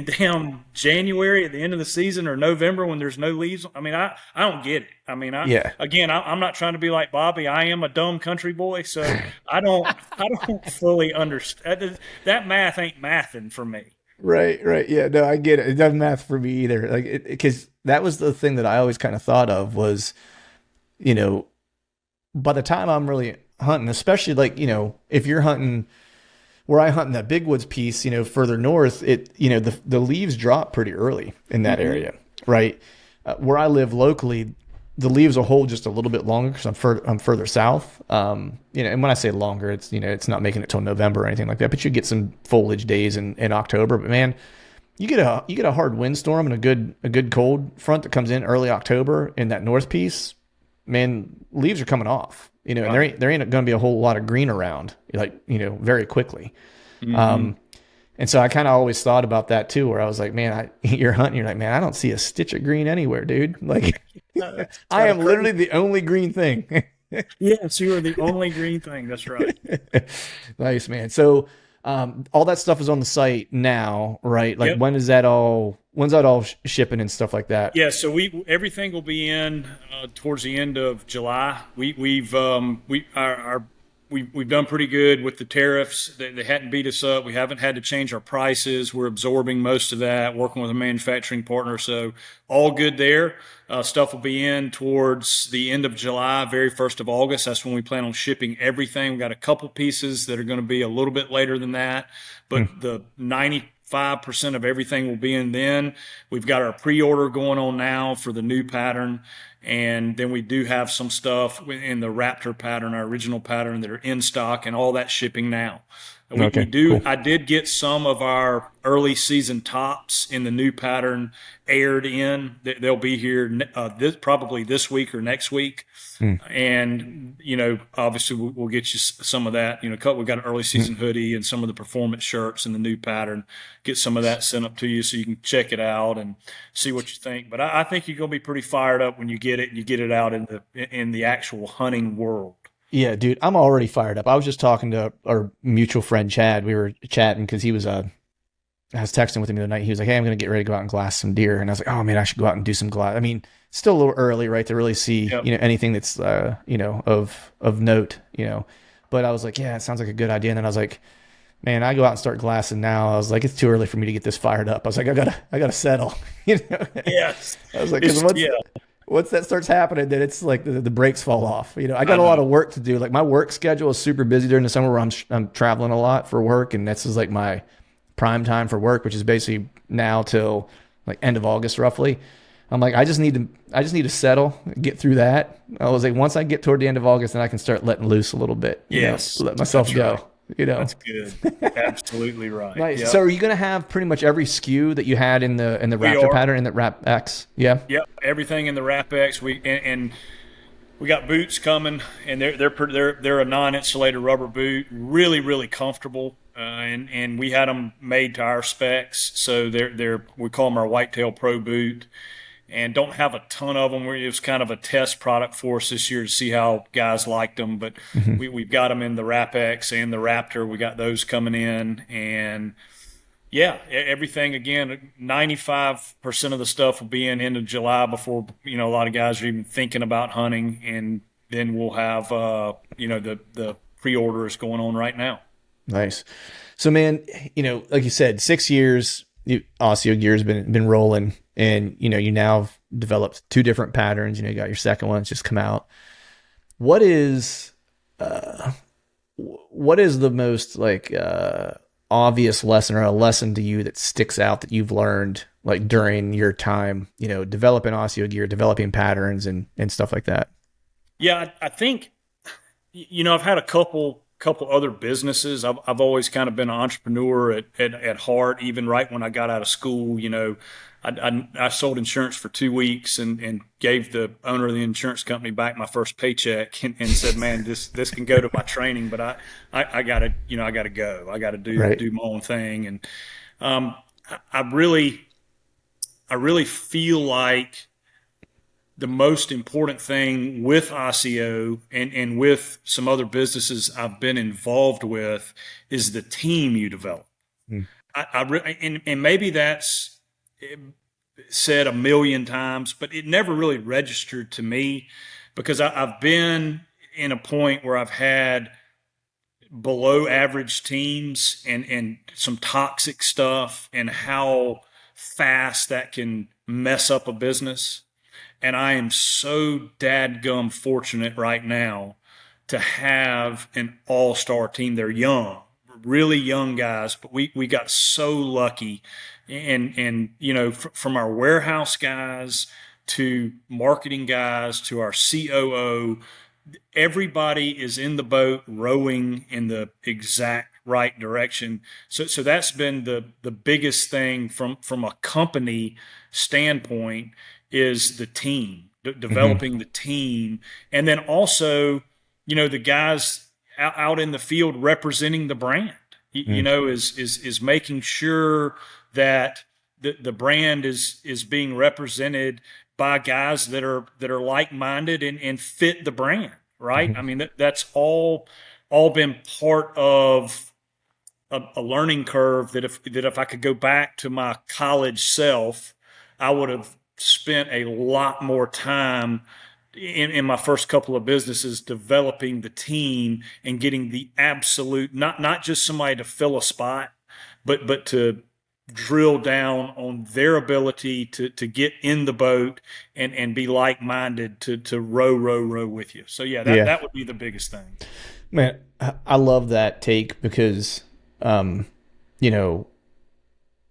damn January at the end of the season, or November when there's no leaves. I mean, I don't get it. I mean, I'm not trying to be like Bobby. I am a dumb country boy, so I don't fully understand. That math ain't mathing for me. Right. Yeah, no, I get it. It doesn't math for me either. Like, because that was the thing that I always kind of thought of was, by the time I'm really hunting, especially like, if you're hunting where I hunt in that Big Woods piece, further north, the leaves drop pretty early in that area, right? Where I live locally, the leaves will hold just a little bit longer because I'm further south. And when I say longer, it's it's not making it till November or anything like that. But you get some foliage days in October. But man, you get a hard windstorm and a good cold front that comes in early October in that north piece. Man, leaves are coming off. And there ain't going to be a whole lot of green around, very quickly. And so I kind of always thought about that too, where I was like, man, you're hunting, you're like, man, I don't see a stitch of green anywhere, dude. Like, I am literally the only green thing. Yes, you are the only green thing. That's right. Nice, man. So all that stuff is on the site now, right? Like, when's that all shipping and stuff like that? Yeah, so everything will be in towards the end of July. We've we've done pretty good with the tariffs. They hadn't beat us up. We haven't had to change our prices. We're absorbing most of that, working with a manufacturing partner. So all good there. Stuff will be in towards the end of July, very first of August. That's when we plan on shipping everything. We've got a couple pieces that are going to be a little bit later than that, Hmm. but the 95% of everything will be in then. We've got our pre-order going on now for the new pattern. And then we do have some stuff in the Raptor pattern, our original pattern, that are in stock, and all that shipping now. We Okay, do. cool. I did get some of our early season tops in the new pattern aired in. They'll be here probably this week or next week. Hmm. And obviously we'll get you some of that. We've got an early Hmm. season hoodie and some of the performance shirts in the new pattern. Get some of that sent up to you so you can check it out and see what you think. But I think you're gonna be pretty fired up when you get it and you get it out in the actual hunting world. Yeah, dude, I'm already fired up. I was just talking to our mutual friend Chad. We were chatting because he was I was texting with him the other night. He was like, "Hey, I'm going to get ready to go out and glass some deer," and I was like, "Oh man, I should go out and do some glass." I mean, it's still a little early, right, to really see Yep. anything that's of note, But I was like, "Yeah, it sounds like a good idea." And then I was like, "Man, I go out and start glassing now." I was like, "It's too early for me to get this fired up." I was like, "I gotta settle," you know. Yes. I was like, "Because Yeah. once that starts happening, then it's like the brakes fall off. I got a lot of work to do. Like my work schedule is super busy during the summer where I'm traveling a lot for work, and this is like my prime time for work, which is basically now till like end of August roughly. I'm like, I just need to settle, get through that. I was like, once I get toward the end of August, then I can start letting loose a little bit. Yes. Let myself That's go. right. That's good. Absolutely right. Nice. Yep. So are you gonna have pretty much every SKU that you had in the We Raptor are. pattern in that Rap X? Yeah. Yep. Everything in the Wrap X. And we got boots coming, and they're a non-insulated rubber boot, really really comfortable, and we had them made to our specs, so they're we call them our Whitetail Pro boot, and don't have a ton of them. It was kind of a test product for us this year to see how guys liked them, but Hmm. we've got them in the Wrap X and the Raptor. We got those coming in, and yeah, everything again. 95% of the stuff will be in end of July before a lot of guys are even thinking about hunting, and then we'll have the pre-orders going on right now. Nice. So, man, like you said, 6 years, Osseo Gear's been rolling, and you now have developed two different patterns. You got your second one that's just come out. What is the most like obvious lesson or a lesson to you that sticks out that you've learned like during your time, developing Osseo Gear, developing patterns and stuff like that? Yeah, I think I've had a couple other businesses. I've always kind of been an entrepreneur at heart. Even right when I got out of school, I sold insurance for 2 weeks and gave the owner of the insurance company back my first paycheck and said, "Man, this can go to my training, but I gotta I gotta go. I gotta Right. do my own thing." And um, I really feel like the most important thing with Osseo and with some other businesses I've been involved with is the team you develop. Mm. And maybe that's said a million times, but it never really registered to me because I've been in a point where I've had below average teams and some toxic stuff and how fast that can mess up a business. And I am so dadgum fortunate right now to have an all-star team. They're young, really young guys, but we got so lucky. And from our warehouse guys to marketing guys to our COO, everybody is in the boat rowing in the exact right direction. So that's been the biggest thing from a company standpoint is the team, Hmm. developing the team, and then also the guys out in the field representing the brand. Mm. Is making sure that the brand is being represented by guys that are like minded and fit the brand, right? Hmm. I mean that's all been part of a learning curve that if I could go back to my college self, I would have spent a lot more time in my first couple of businesses, developing the team and getting the absolute, not just somebody to fill a spot, but to drill down on their ability to get in the boat and be like-minded to row with you. So yeah, Yeah. that would be the biggest thing. Man, I love that take because, you know,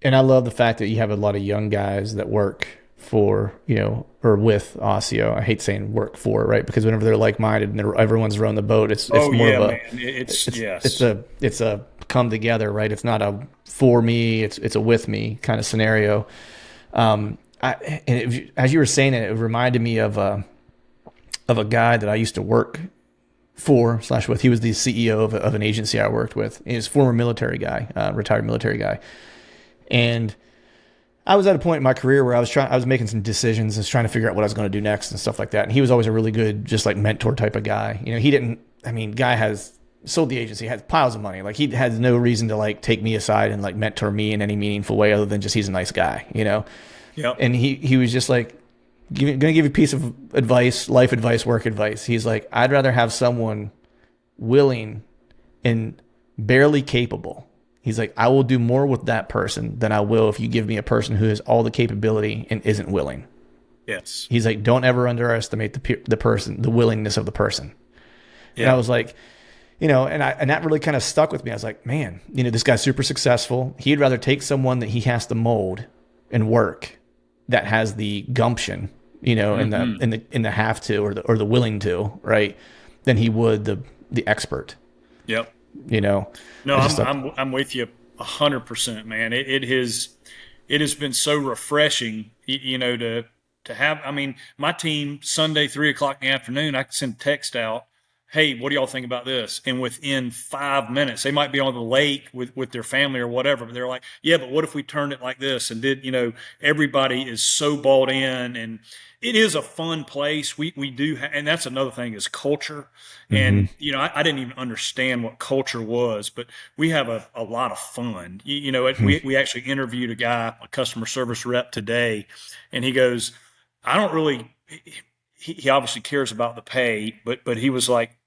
and I love the fact that you have a lot of young guys that work for, you know, or with Osseo. I hate saying work for, right? Because whenever they're like-minded and everyone's rowing the boat, it's Oh more yeah, of a, man. Yes. it's a come together, right? It's not a for me, it's a with me kind of scenario. As you were saying it reminded me of a guy that I used to work for/with. He was the CEO of an agency I worked with. He was a former military guy, retired military guy. And I was at a point in my career where I was making some decisions and was trying to figure out what I was going to do next and stuff like that. And he was always a really good, just like mentor type of guy. You know, guy has sold the agency, has piles of money. Like he has no reason to like take me aside and like mentor me in any meaningful way other than just he's a nice guy, you know? Yeah. And he was just like, going to give you a piece of advice, life advice, work advice. He's like, I'd rather have someone willing and barely capable. He's like, I will do more with that person than I will if you give me a person who has all the capability and isn't willing. Yes. He's like, don't ever underestimate the person, the willingness of the person. Yeah. And I was like, you know, and that really kind of stuck with me. I was like, man, you know, this guy's super successful. He'd rather take someone that he has to mold and work that has the gumption, you know, Mm-hmm. in the have to or the willing to, right, than he would the expert. Yep. You know. No, I'm with you 100%, man. It has been so refreshing, you know, to have. I mean, my team Sunday 3 o'clock in the afternoon, I can send a text out. Hey, what do y'all think about this? And within 5 minutes, they might be on the lake with their family or whatever, but they're like, yeah, but what if we turned it like this? And you know, everybody is so bought in, and it is a fun place. We do, and that's another thing is culture. Mm-hmm. And, you know, I didn't even understand what culture was, but we have a lot of fun. You know, we actually interviewed a guy, a customer service rep today, and he goes, I don't really, he obviously cares about the pay, but he was like,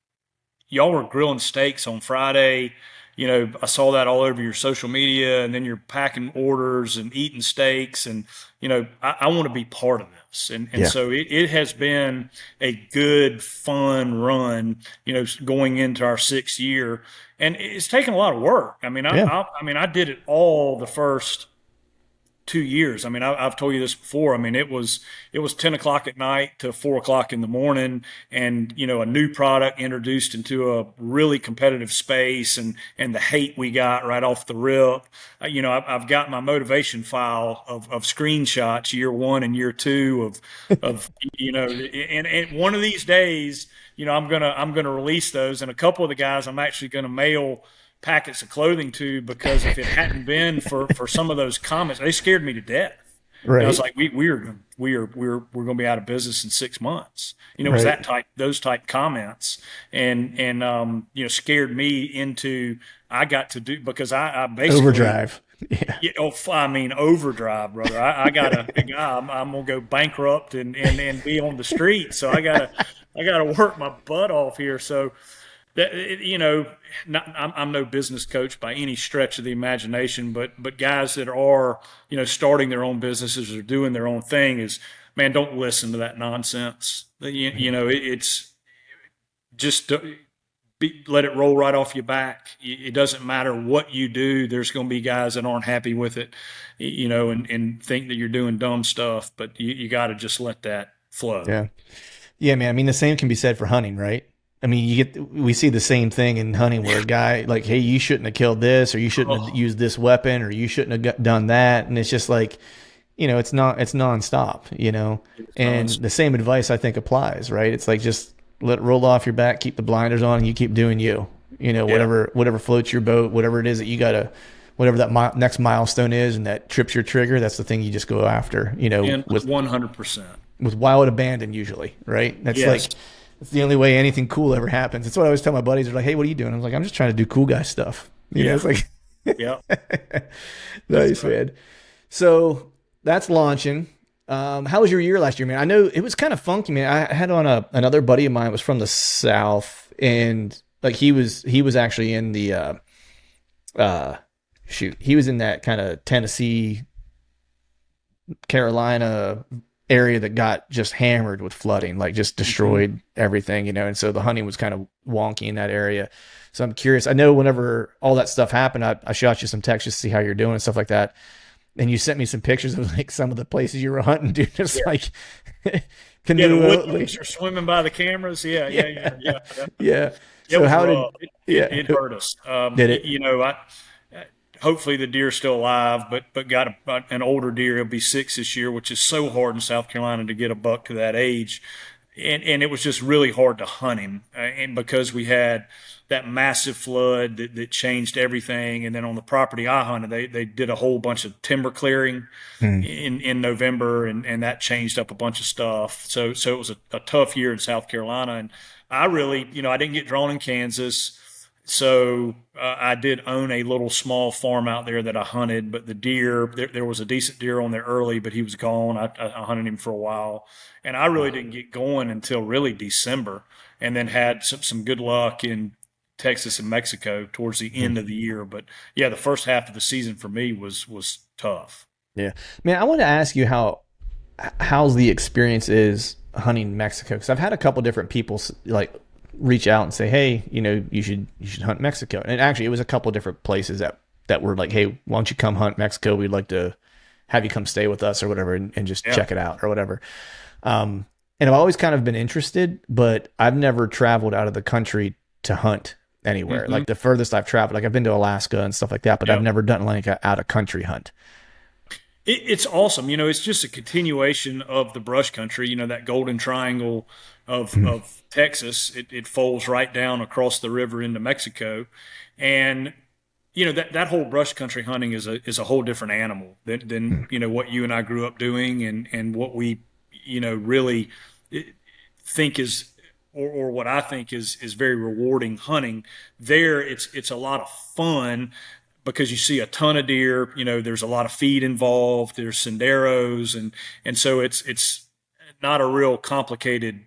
y'all were grilling steaks on Friday. You know, I saw that all over your social media, and then you're packing orders and eating steaks. And, you know, I want to be part of this. And Yeah. so it has been a good, fun run, you know, going into our 6th year. And it's taken a lot of work. I mean, Yeah. I did it all the first 2 years. I mean, I've told you this before. I mean, it was 10 o'clock at night to 4 o'clock in the morning, and you know, a new product introduced into a really competitive space, and the hate we got right off the rip. You know, I've got my motivation file of screenshots year 1 and year 2 of you know, and one of these days, you know, I'm gonna release those, and a couple of the guys I'm actually gonna mail packets of clothing to, because if it hadn't been for some of those comments, they scared me to death. Right. And I was like, we're going to be out of business in 6 months. You know, it was Right. those type comments, and you know, scared me into, I got to do, because I basically Overdrive. Yeah. yeah, I mean, overdrive, brother. I got to, I'm gonna go bankrupt and be on the street. So I gotta work my butt off here. So that, you know, I'm no business coach by any stretch of the imagination, but guys that are, you know, starting their own businesses or doing their own thing is, man, don't listen to that nonsense. You know, it's just let it roll right off your back. It doesn't matter what you do. There's going to be guys that aren't happy with it, you know, and think that you're doing dumb stuff, but you got to just let that flow. Yeah. Yeah, man. I mean, the same can be said for hunting, right? I mean, we see the same thing in hunting where a guy like, hey, you shouldn't have killed this, or you shouldn't have used this weapon, or you shouldn't have done that. And it's just like, you know, it's nonstop, you know, and the same advice I think applies, right? It's like, just let it roll off your back, keep the blinders on, and you keep doing you, you know, whatever floats your boat, whatever it is that you gotta, whatever that next milestone is and that trips your trigger, that's the thing you just go after, you know, with 100%, with wild abandon usually, right? That's like, it's the only way anything cool ever happens. It's what I always tell my buddies. They're like, hey, what are you doing? I was like, I'm just trying to do cool guy stuff. You know, it's like, yeah, nice, man. So that's launching. How was your year last year, man? I know it was kind of funky, man. I had on another buddy of mine was from the South, and like he was actually in the uh shoot, he was in that kind of Tennessee, Carolina area that got just hammered with flooding, like just Mhm. destroyed everything, and so the hunting was kind of wonky in that area. So I'm curious. I know whenever all that stuff happened, I shot you some texts just to see how you're doing and stuff like that. And you sent me some pictures of like some of the places you were hunting, dude. It's Yeah. like Yeah, the canoe, woodchucks are swimming by the cameras. Yeah, yeah, yeah, yeah, yeah. yeah. It So was how did, rough. yeah, It hurt us. did it? Hopefully the deer's still alive, but got an older deer. He'll be 6 this year, which is so hard in South Carolina to get a buck to that age. And it was just really hard to hunt him, and because we had that massive flood that changed everything. And then on the property I hunted, they did a whole bunch of timber clearing Hmm. in November, and that changed up a bunch of stuff. So it was a tough year in South Carolina, and I really, I didn't get drawn in Kansas. So I did own a little small farm out there that I hunted, but the deer, there was a decent deer on there early, but he was gone. I hunted him for a while, and I really didn't get going until really December, and then had some good luck in Texas and Mexico towards the Hmm. end of the year. But yeah, the first half of the season for me was tough. Yeah, man. I want to ask you how's the experience is hunting Mexico, because I've had a couple different people like reach out and say, hey, you should hunt Mexico. And actually, it was a couple different places that were like, hey, why don't you come hunt Mexico? We'd like to have you come stay with us or whatever, and just Yeah. check it out or whatever. And I've always kind of been interested, but I've never traveled out of the country to hunt anywhere. Hmm. Like the furthest I've traveled, like I've been to Alaska and stuff like that, but I've Yeah. never done like a out of country hunt. It's awesome. It's just a continuation of the brush country. That golden triangle Mhm. of Texas. It folds right down across the river into Mexico, and that whole brush country hunting is a whole different animal than what you and I grew up doing, and what we really think is, or what I think is very rewarding hunting. There, it's a lot of fun because you see a ton of deer. There's a lot of feed involved. There's senderos, and so it's not a real complicated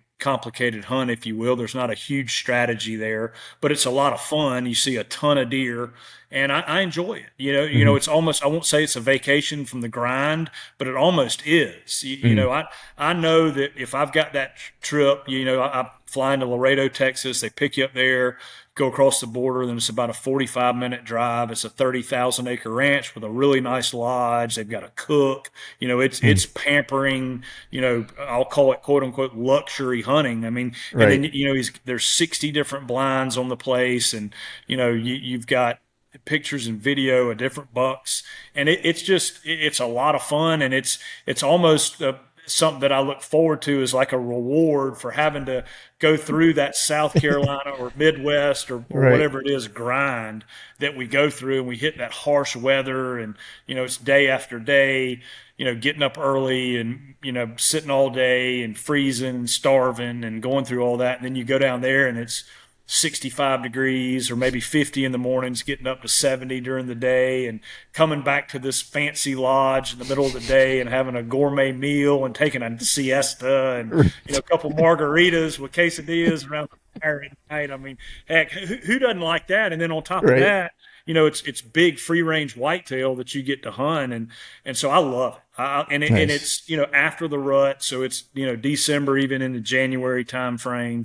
hunt, if you will. There's not a huge strategy there, but it's a lot of fun. You see a ton of deer, and I enjoy it. Mhm. It's almost, I won't say it's a vacation from the grind, but it almost is. Mhm. I know that if I've got that trip, I fly into Laredo, Texas. They pick you up there, go across the border, then it's about a 45-minute drive. It's a 30,000 acre ranch with a really nice lodge. They've got a cook. Mhm. It's pampering. I'll call it quote unquote luxury hunting. I mean, and then Right. there's 60 different blinds on the place, and you've got pictures and video of different bucks, and it's a lot of fun, and it's almost something that I look forward to as like a reward for having to go through that South Carolina or Midwest, or Right. whatever it is grind that we go through, and we hit that harsh weather, and it's day after day, getting up early, and sitting all day and freezing and starving and going through all that, and then you go down there and it's 65 degrees or maybe 50 in the mornings, getting up to 70 during the day, and coming back to this fancy lodge in the middle of the day and having a gourmet meal and taking a siesta, and a couple margaritas with quesadillas around the fire at night. I mean, heck, who doesn't like that? And then on top of Right. that, it's big free range whitetail that you get to hunt, and so I love it. And Nice. it's after the rut, so it's December, even in the January time frame.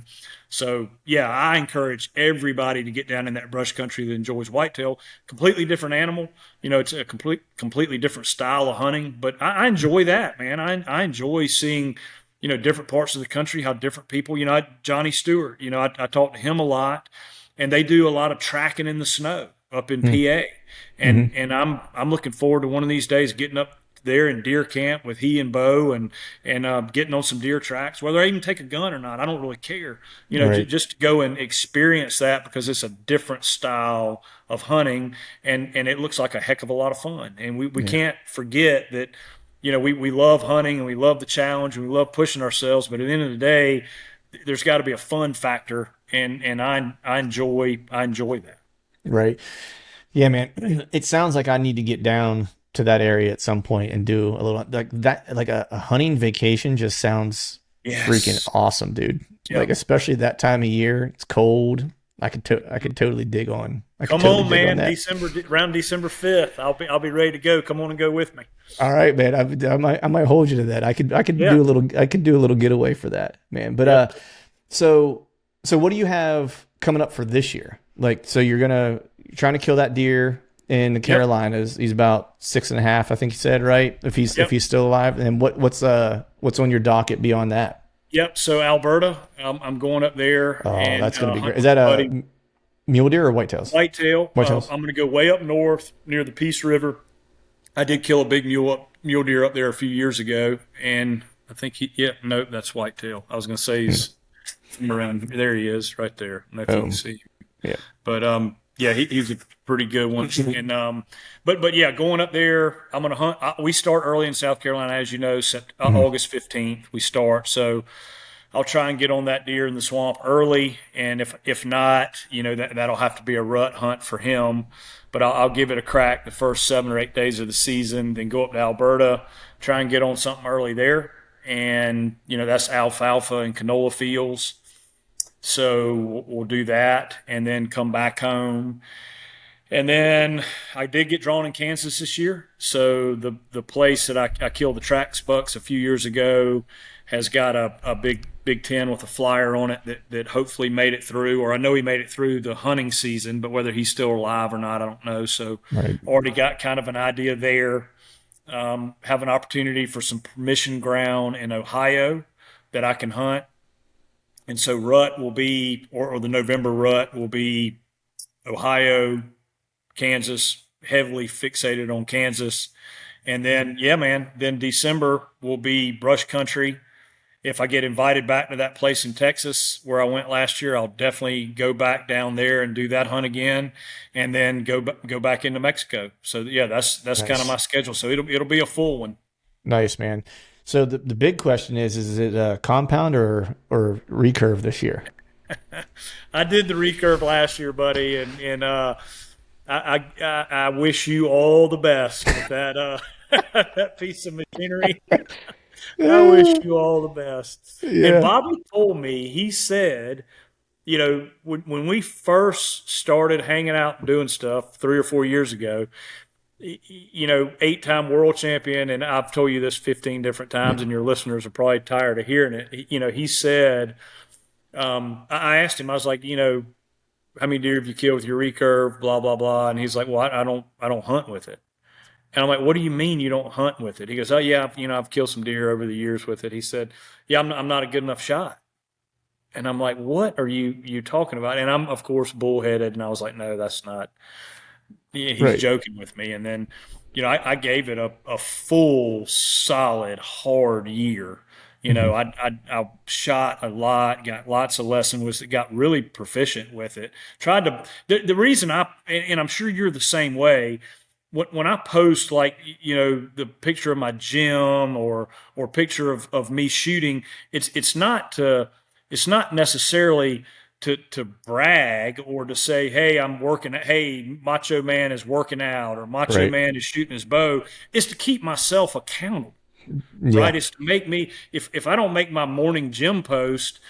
So yeah, I encourage everybody to get down in that brush country that enjoys whitetail. Completely different animal. It's a completely different style of hunting. But I enjoy that, man. I enjoy seeing different parts of the country, how different people. Johnny Stewart. I talk to him a lot, and they do a lot of tracking in the snow up in PA. And Mm-hmm. and I'm looking forward to one of these days getting up there in deer camp with he and Bo, and getting on some deer tracks. Whether I even take a gun or not, I don't really care. Right. Just to go and experience that, because it's a different style of hunting, and it looks like a heck of a lot of fun. And we Yeah. can't forget that. We love hunting, and we love the challenge, and we love pushing ourselves. But at the end of the day, there's got to be a fun factor, and I enjoy that. Right. Yeah, man. It sounds like I need to get down. to that area at some point and do a little like that, like a hunting vacation just sounds freaking awesome, dude. Yep. Like, especially that time of year, it's cold. I could totally dig on. Come on, man! Around December 5th, I'll be ready to go. Come on and go with me. All right, man. I might hold you to that. I could do a little getaway for that, man. But so what do you have coming up for this year? Like, so you're trying to kill that deer in the Carolinas. He's about 6.5, I think you said, right? If he's still alive. And what's on your docket beyond that? Yep. So Alberta, I'm going up there. Oh, and that's going to be great. Is that a mule deer or whitetails? Whitetail. Whitetails. I'm going to go way up north near the Peace River. I did kill a big mule deer up there a few years ago, and I think that's whitetail. I was going to say he's from around there. He is right there. I don't know if you can see. Yeah. But he's a pretty good one. And but yeah, going up there, I'm going to hunt. We start early in South Carolina, as you know, August 15th. We start, so I'll try and get on that deer in the swamp early. And if not, that'll have to be a rut hunt for him. But I'll give it a crack the first 7 or 8 days of the season, then go up to Alberta, try and get on something early there. And, that's alfalfa and canola fields. So we'll do that and then come back home. And then I did get drawn in Kansas this year. So the place that I killed the Trax bucks a few years ago has got a Big Ten with a flyer on it that hopefully made it through, or I know he made it through the hunting season, but whether he's still alive or not, I don't know. So already got kind of an idea there. Have an opportunity for some permission ground in Ohio that I can hunt. And so rut will be, or the November rut will be Ohio, Kansas, heavily fixated on Kansas. And then, then December will be brush country. If I get invited back to that place in Texas where I went last year, I'll definitely go back down there and do that hunt again, and then go back into Mexico. So that's nice. Kind of my schedule. So it'll be a full one. Nice, man. So the big question is it a compound or recurve this year? I did the recurve last year, buddy, and I wish you all the best with that that piece of machinery. I wish you all the best. Yeah. And Bobby told me, he said, when we first started hanging out and doing stuff 3 or 4 years ago, 8-time world champion, and I've told you this 15 different times, and your listeners are probably tired of hearing it. He said, I asked him, I was like, how many deer have you killed with your recurve, blah, blah, blah. And he's like, well, I don't hunt with it. And I'm like, what do you mean you don't hunt with it? He goes, oh yeah, I've killed some deer over the years with it. He said, yeah, I'm not a good enough shot. And I'm like, what are you talking about? And I'm, of course, bullheaded. And I was like, no, that's not. He's joking with me. And then, I gave it a full, solid, hard year. I shot a lot, got lots of lessons, got really proficient with it. Tried to, the reason and I'm sure you're the same way, when I post the picture of my gym or picture of me shooting, it's not necessarily to brag or to say, hey, I'm working, hey, Macho Man is working out or Macho Man is shooting his bow. It's to keep myself accountable. Yeah. Right. It's to make me, if I don't make my morning gym post,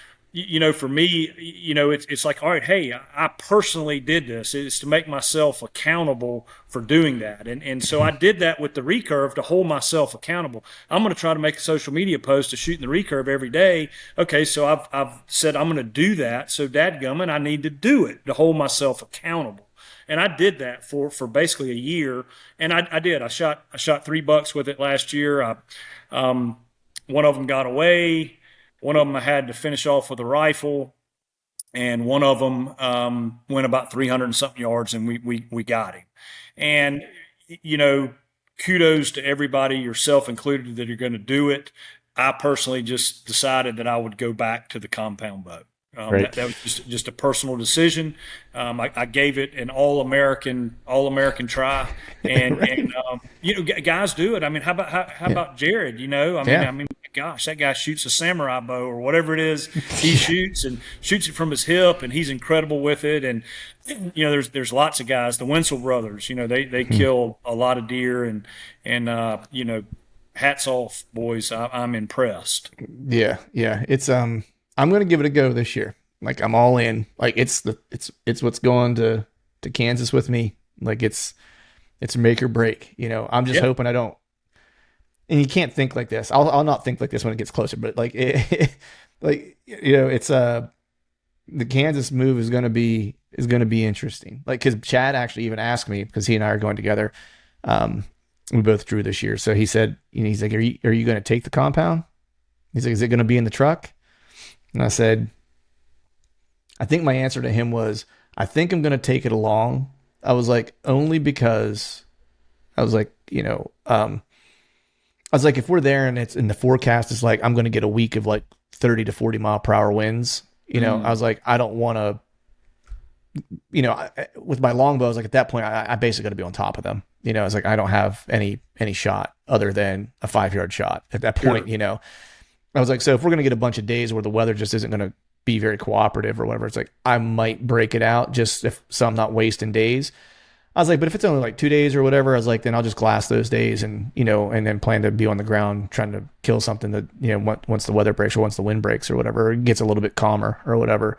for me, it's like, all right, hey, I personally did this. It's to make myself accountable for doing that. And so I did that with the recurve to hold myself accountable. I'm going to try to make a social media post of shooting the recurve every day. Okay. So I've said I'm going to do that. So dadgummit, I need to do it to hold myself accountable. And I did that for basically a year. And I did. I shot 3 bucks with it last year. One of them got away. One of them I had to finish off with a rifle, and one of them went about 300 and something yards, and we got him. And, kudos to everybody, yourself included, that are going to do it. I personally just decided that I would go back to the compound bow. That was just a personal decision. I gave it an all-American try, and guys do it. I mean, how about Jared? gosh, that guy shoots a samurai bow or whatever it is he shoots, and shoots it from his hip, and he's incredible with it. And there's lots of guys, the Wenzel brothers, they kill a lot of deer, and hats off, boys. I'm impressed. Yeah, yeah. It's I'm gonna give it a go this year. Like I'm all in. Like it's what's going to Kansas with me. Like it's make or break. I'm just hoping I don't. And you can't think like this. I'll not think like this when it gets closer. But like it's the Kansas move is gonna be interesting. Like because Chad actually even asked me, because he and I are going together. We both drew this year, so he said, he's like, are you going to take the compound? He's like, is it going to be in the truck? And I said, I think my answer to him was, I think I'm going to take it along. I was like, only because I was like, if we're there and it's in the forecast, it's like, I'm going to get a week of like 30 to 40 mile per hour winds. I was like, I don't want to, with my longbows, like at that point, I basically got to be on top of them. It's like, I don't have any shot other than a 5-yard shot at that point. Sure. I was like, so if we're going to get a bunch of days where the weather just isn't going to be very cooperative or whatever, it's like, I might break it out just so I'm not wasting days. I was like, but if it's only like 2 days or whatever, I was like, then I'll just glass those days and then plan to be on the ground trying to kill something that, once the weather breaks or once the wind breaks or whatever, it gets a little bit calmer or whatever.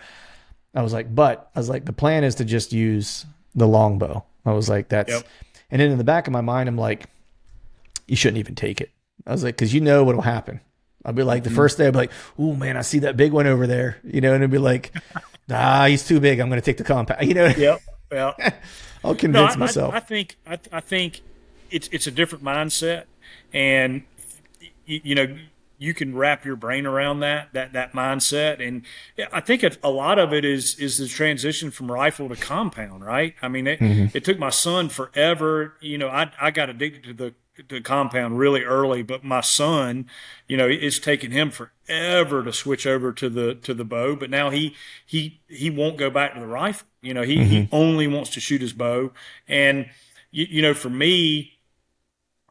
I was like, the plan is to just use the longbow. I was like, that's, yep. And then in the back of my mind, I'm like, you shouldn't even take it. I was like, because what'll happen. I'll be like, the first day, I'll be like, oh man, I see that big one over there, and it'll be like, he's too big. I'm going to take the compound, Yep. Yeah. I'll convince myself. I think it's a different mindset, and you can wrap your brain around that mindset. And I think a lot of it is the transition from rifle to compound, right? I mean, it took my son forever. I got addicted to the compound really early, but my son, it's taken him forever to switch over to the bow. But now he won't go back to the rifle. He only wants to shoot his bow. And, for me,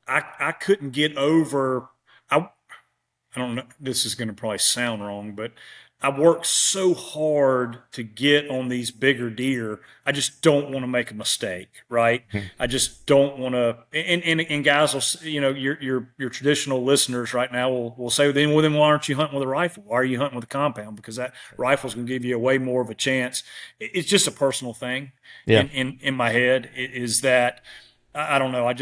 I couldn't get over, I don't know, this is going to probably sound wrong, but I worked so hard to get on these bigger deer. I just don't want to make a mistake, right? I just don't want to. And guys will, your traditional listeners right now will say, then why aren't you hunting with a rifle? Why are you hunting with a compound? Because that rifle's going to give you a way more of a chance. It's just a personal thing. Yeah. In my head is that I don't know. I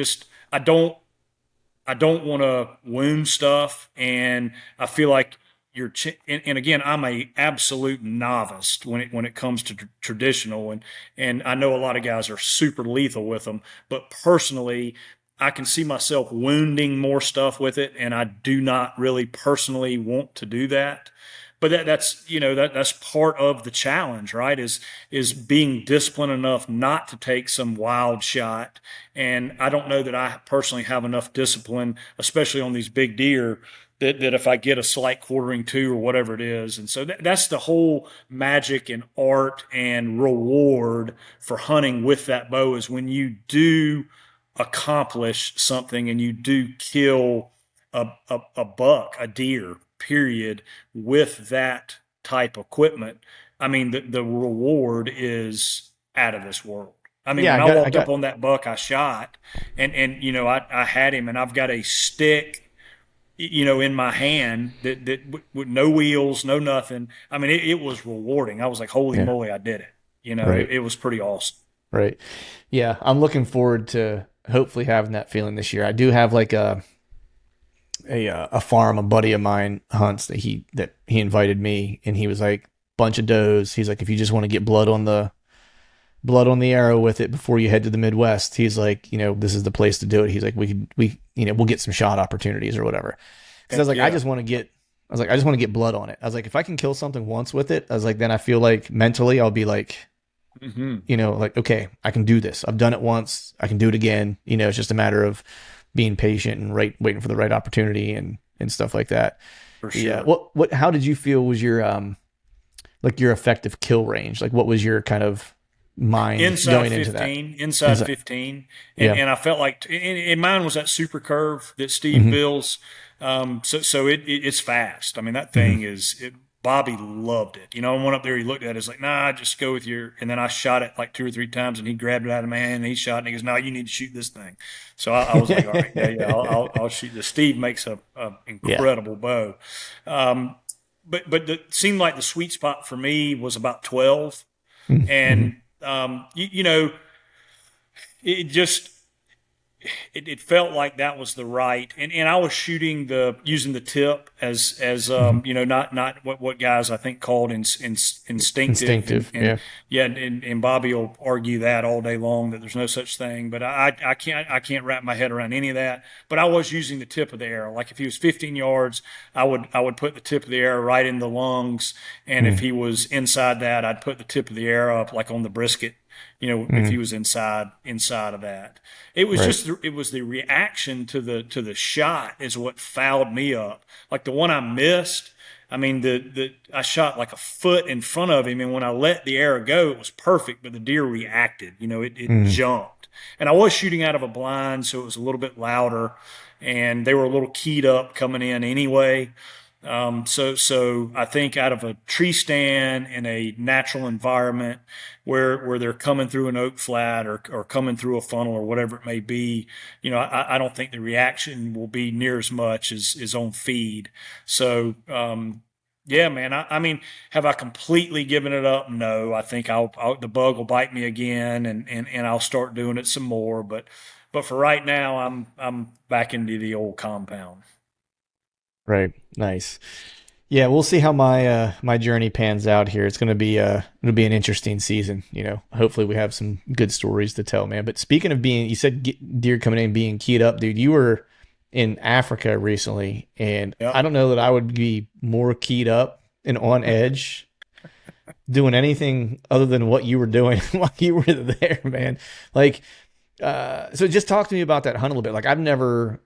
don't want to wound stuff, and I feel like and again, I'm a absolute novice when it comes to traditional, and I know a lot of guys are super lethal with them, but personally, I can see myself wounding more stuff with it, and I do not really personally want to do that. But that's part of the challenge, right? Is being disciplined enough not to take some wild shot. And I don't know that I personally have enough discipline, especially on these big deer, that if I get a slight quartering to or whatever it is. And so that's the whole magic and art and reward for hunting with that bow, is when you do accomplish something and you do kill a buck, a deer, period, with that type of equipment. I mean, the reward is out of this world. I mean, when I walked up on that buck I shot, and I had him, and I've got a stick, in my hand that with no wheels, no nothing. I mean, it was rewarding. I was like, holy moly, I did it. Right. It was pretty awesome. Right. Yeah, I'm looking forward to hopefully having that feeling this year. I do have like a farm a buddy of mine hunts that he invited me, and he was like, bunch of does. He's like, if you just want to get blood on the arrow with it before you head to the Midwest, he's like, this is the place to do it. He's like, we'll get some shot opportunities or whatever. Cause I was like, I just want to get blood on it. I was like, if I can kill something once with it, I was like, then I feel like mentally I'll be like, like, okay, I can do this. I've done it once. I can do it again. It's just a matter of being patient and waiting for the right opportunity and stuff like that. For sure. Yeah. How did you feel was your, like your effective kill range? Like what was your kind of mind Inside going into that? 15, inside Inside, 15. And, yeah. and I felt like, and mine was that super curve that Steve Hmm. builds. So it's fast. I mean, that Hmm. thing Bobby loved it. You know, I went up there, he looked at it, it's like, nah, just go with and then I shot it like two or three times and he grabbed it out of my hand and he shot and he goes, no, you need to shoot this thing. So I was like, all right, yeah, I'll shoot this. Steve makes a Yeah. incredible bow. Um, but it seemed like the sweet spot for me was about 12. Mm-hmm. And it just it felt like that was the right, and I was shooting using the tip as Hmm. not what guys I think called instinctive, Instinctive. and Yeah. yeah, and Bobby will argue that all day long that there's no such thing, but I can't wrap my head around any of that. But I was using the tip of the arrow. Like if he was 15 yards, I would put the tip of the arrow right in the lungs, and if Mm-hmm. he was inside that, I'd put the tip of the arrow up like on the brisket. If he Mm-hmm. was inside of that. It was Right. just it was the reaction to the shot is what fouled me up. Like the one I missed, I mean the I shot like a foot in front of him, and when I let the arrow go, it was perfect, but the deer reacted. It Mm-hmm. jumped, and I was shooting out of a blind, so it was a little bit louder, and they were a little keyed up coming in anyway. So I think out of a tree stand in a natural environment where they're coming through an oak flat or coming through a funnel or whatever it may be, I don't think the reaction will be near as much as on feed. So, yeah, man. I mean, have I completely given it up? No. I think the bug will bite me again, and I'll start doing it some more. But for right now, I'm back into the old compound. Right. Nice. Yeah, we'll see how my journey pans out here. It's gonna be it'll be an interesting season. Hopefully we have some good stories to tell, man. But speaking of you said deer coming in being keyed up, dude. You were in Africa recently, and Yep. I don't know that I would be more keyed up and on edge doing anything other than what you were doing while you were there, man. Like, so just talk to me about that hunt a little bit. Like, I've never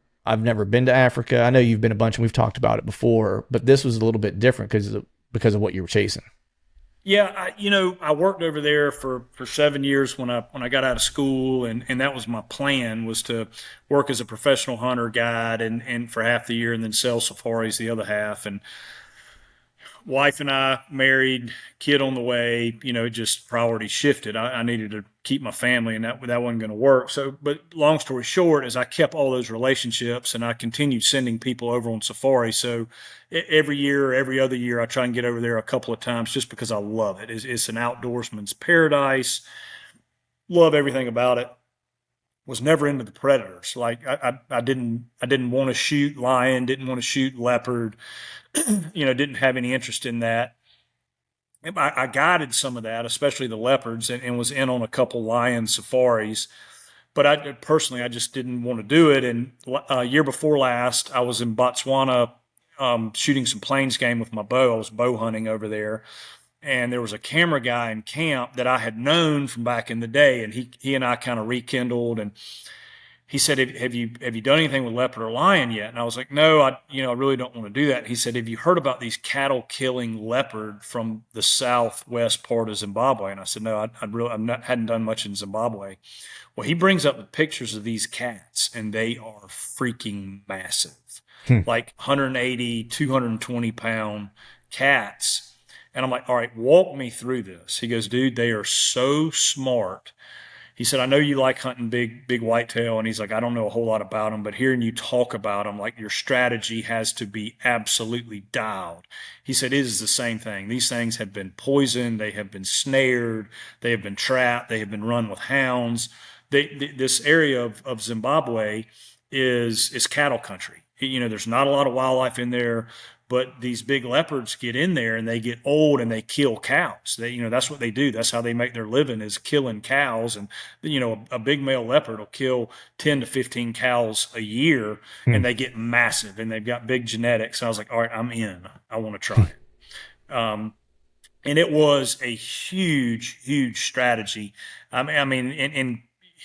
been to Africa. I know you've been a bunch and we've talked about it before, but this was a little bit different because of what you were chasing. Yeah, I worked over there for 7 years when I got out of school, and that was my plan was to work as a professional hunter guide and for half the year, and then sell safaris the other half. And wife and I married, kid on the way. Just priorities shifted. I needed to keep my family, and that wasn't going to work. So, but long story short, is I kept all those relationships, and I continued sending people over on safari. So, every year, every other year, I try and get over there a couple of times just because I love it. It's an outdoorsman's paradise. Love everything about it. Was never into the predators. Like I didn't want to shoot lion, didn't want to shoot leopard. Didn't have any interest in that. I guided some of that, especially the leopards, and was in on a couple lion safaris. But I just didn't want to do it. And a year before last, I was in Botswana shooting some plains game with my bow. I was bow hunting over there, and there was a camera guy in camp that I had known from back in the day, and he and I kind of rekindled. And he said, have you done anything with leopard or lion yet? And I was like, no, I really don't want to do that. And he said, have you heard about these cattle killing leopard from the southwest part of Zimbabwe? And I said, no, hadn't done much in Zimbabwe. Well, he brings up the pictures of these cats, and they are freaking massive, Hmm. like 180, 220-pound cats. And I'm like, all right, walk me through this. He goes, dude, they are so smart. He said, I know you like hunting big whitetail. And he's like, I don't know a whole lot about them, but hearing you talk about them, like your strategy has to be absolutely dialed. He said, it is the same thing. These things have been poisoned. They have been snared. They have been trapped. They have been run with hounds. This area of Zimbabwe is cattle country. There's not a lot of wildlife in there, but these big leopards get in there and they get old and they kill cows. That's what they do. That's how they make their living is killing cows. And a big male leopard will kill 10 to 15 cows a year, Hmm. and they get massive and they've got big genetics. And I was like, all right, I'm in. I want to try it. And it was a huge, huge strategy. I mean, and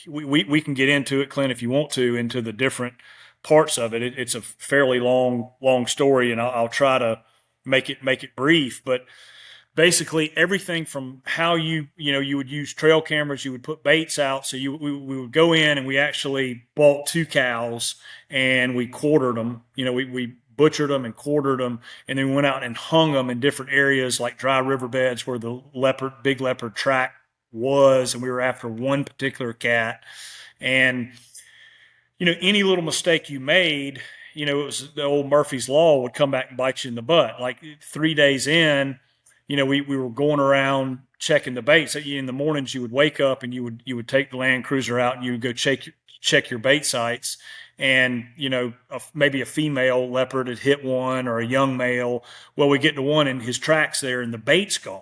we can get into it, Clint, if you want to, into the different parts of it. It's a fairly long story, and I'll try to make it brief. But basically everything from how you would use trail cameras, you would put baits out. So we would go in and we actually bought 2 cows and we quartered them. We butchered them and quartered them, and then we went out and hung them in different areas like dry riverbeds where the big leopard track was, and we were after one particular cat. And any little mistake you made, it was the old Murphy's Law would come back and bite you in the butt. Like 3 days in, we were going around checking the baits. In the mornings, you would wake up and you would take the Land Cruiser out and you would go check your bait sites. And, maybe a female leopard had hit one or a young male. Well, we get to one and his track's there and the bait's gone.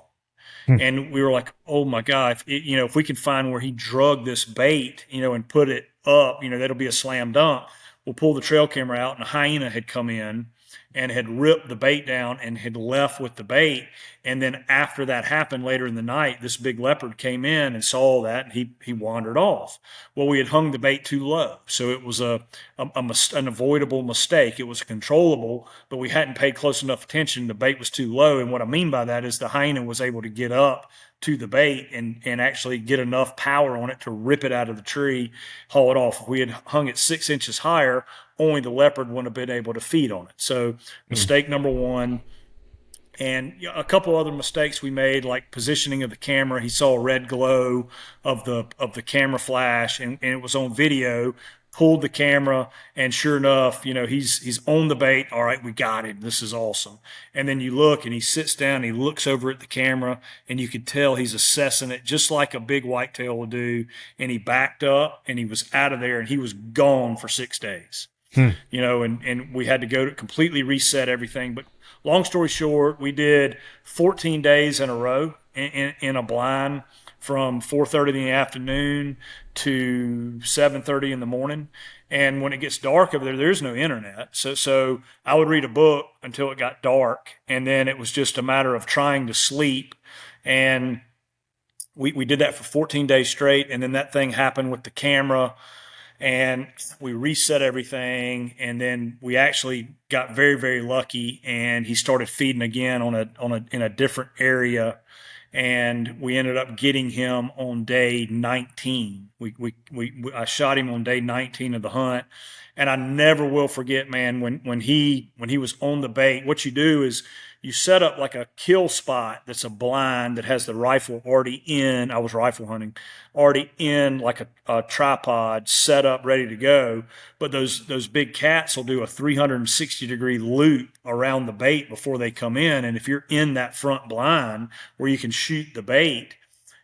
And we were like, oh my God, if we can find where he drug this bait, and put it up, that'll be a slam dunk. We'll pull the trail camera out, and a hyena had come in and had ripped the bait down and had left with the bait. And then after that happened later in the night, this big leopard came in and saw that, and he wandered off. Well, we had hung the bait too low. So it was an avoidable mistake. It was controllable, but we hadn't paid close enough attention. The bait was too low. And what I mean by that is the hyena was able to get up to the bait and actually get enough power on it to rip it out of the tree, haul it off. If we had hung it 6 inches higher, only the leopard wouldn't have been able to feed on it. So mistake number one. And a couple other mistakes we made, like positioning of the camera. He saw a red glow of the camera flash, and it was on video. Pulled the camera, and sure enough, he's on the bait. All right, we got him. This is awesome. And then you look, and he sits down, and he looks over at the camera, and you could tell he's assessing it just like a big whitetail would do. And he backed up, and he was out of there, and he was gone for 6 days. And we had to go to completely reset everything. But long story short, we did 14 days in a row in a blind from 4:30 in the afternoon to 7:30 in the morning. And when it gets dark over there, there's no internet. So I would read a book until it got dark, and then it was just a matter of trying to sleep. And we did that for 14 days straight. And then that thing happened with the camera, and we reset everything. And then we actually got very, very lucky, and he started feeding again in a different area. And we ended up getting him on day 19. I shot him on day 19 of the hunt, and I never will forget, man, when he was on the bait. What you do is you set up like a kill spot that's a blind that has the rifle already in. I was rifle hunting, already in like a tripod set up, ready to go. But those big cats will do a 360-degree loop around the bait before they come in. And if you're in that front blind where you can shoot the bait,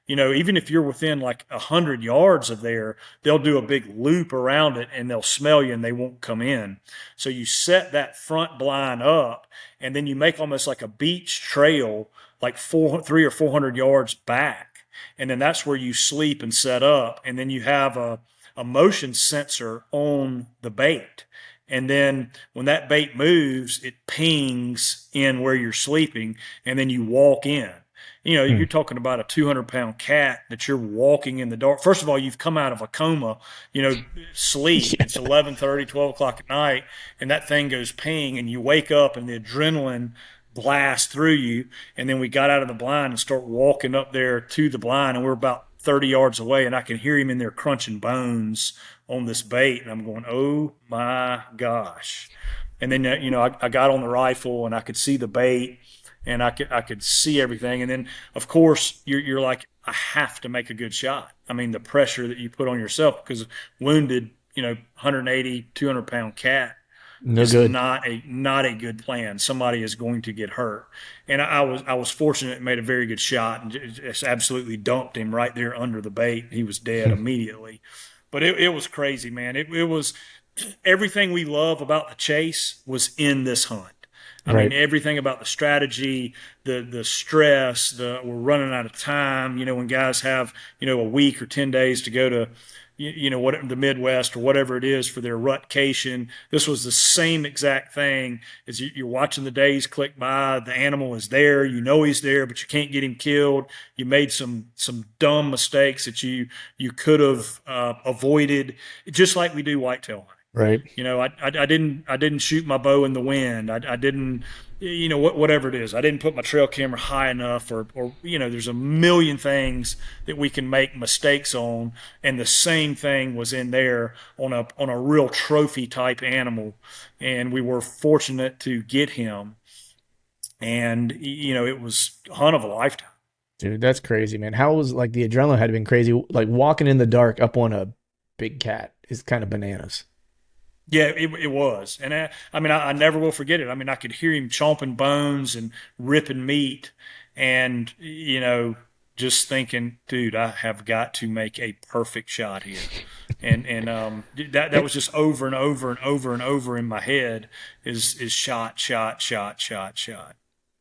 even if you're within like 100 yards of there, they'll do a big loop around it and they'll smell you and they won't come in. So you set that front blind up, and then you make almost like a beach trail, like 300 or 400 yards back. And then that's where you sleep and set up. And then you have a motion sensor on the bait. And then when that bait moves, it pings in where you're sleeping, and then you walk in. You're talking about a 200-pound cat that you're walking in the dark. First of all, you've come out of a coma, sleep. Yeah. It's 11:30, 12 o'clock at night, and that thing goes ping, and you wake up, and the adrenaline blasts through you. And then we got out of the blind and start walking up there to the blind, and we're about 30 yards away, and I can hear him in there crunching bones on this bait, and I'm going, oh my gosh. And then, I got on the rifle, and I could see the bait, and I could see everything. And then, of course, you're like, I have to make a good shot. I mean, the pressure that you put on yourself, because wounded, 180, 200-pound cat is not a good plan. Somebody is going to get hurt. And I was fortunate and made a very good shot, and just absolutely dumped him right there under the bait. He was dead immediately. But it was crazy, man. It was everything we love about the chase was in this hunt. I mean, everything about the strategy, the stress, we're running out of time. When guys have, a week or 10 days to go to, the Midwest or whatever it is for their rutcation. This was the same exact thing as you're watching the days click by. The animal is there. He's there, but you can't get him killed. You made some dumb mistakes that you could have avoided, just like we do whitetail hunting. Right. I didn't shoot my bow in the wind. I didn't, whatever it is. I didn't put my trail camera high enough, or there's a million things that we can make mistakes on, and the same thing was in there on a real trophy type animal, and we were fortunate to get him, and it was a hunt of a lifetime. Dude, that's crazy, man. How was like the adrenaline had been crazy. Like walking in the dark up on a big cat is kind of bananas. Yeah, it was. And I never will forget it. I mean, I could hear him chomping bones and ripping meat, and, just thinking, dude, I have got to make a perfect shot here. And that was just over and over and over and over in my head is shot, shot, shot, shot, shot.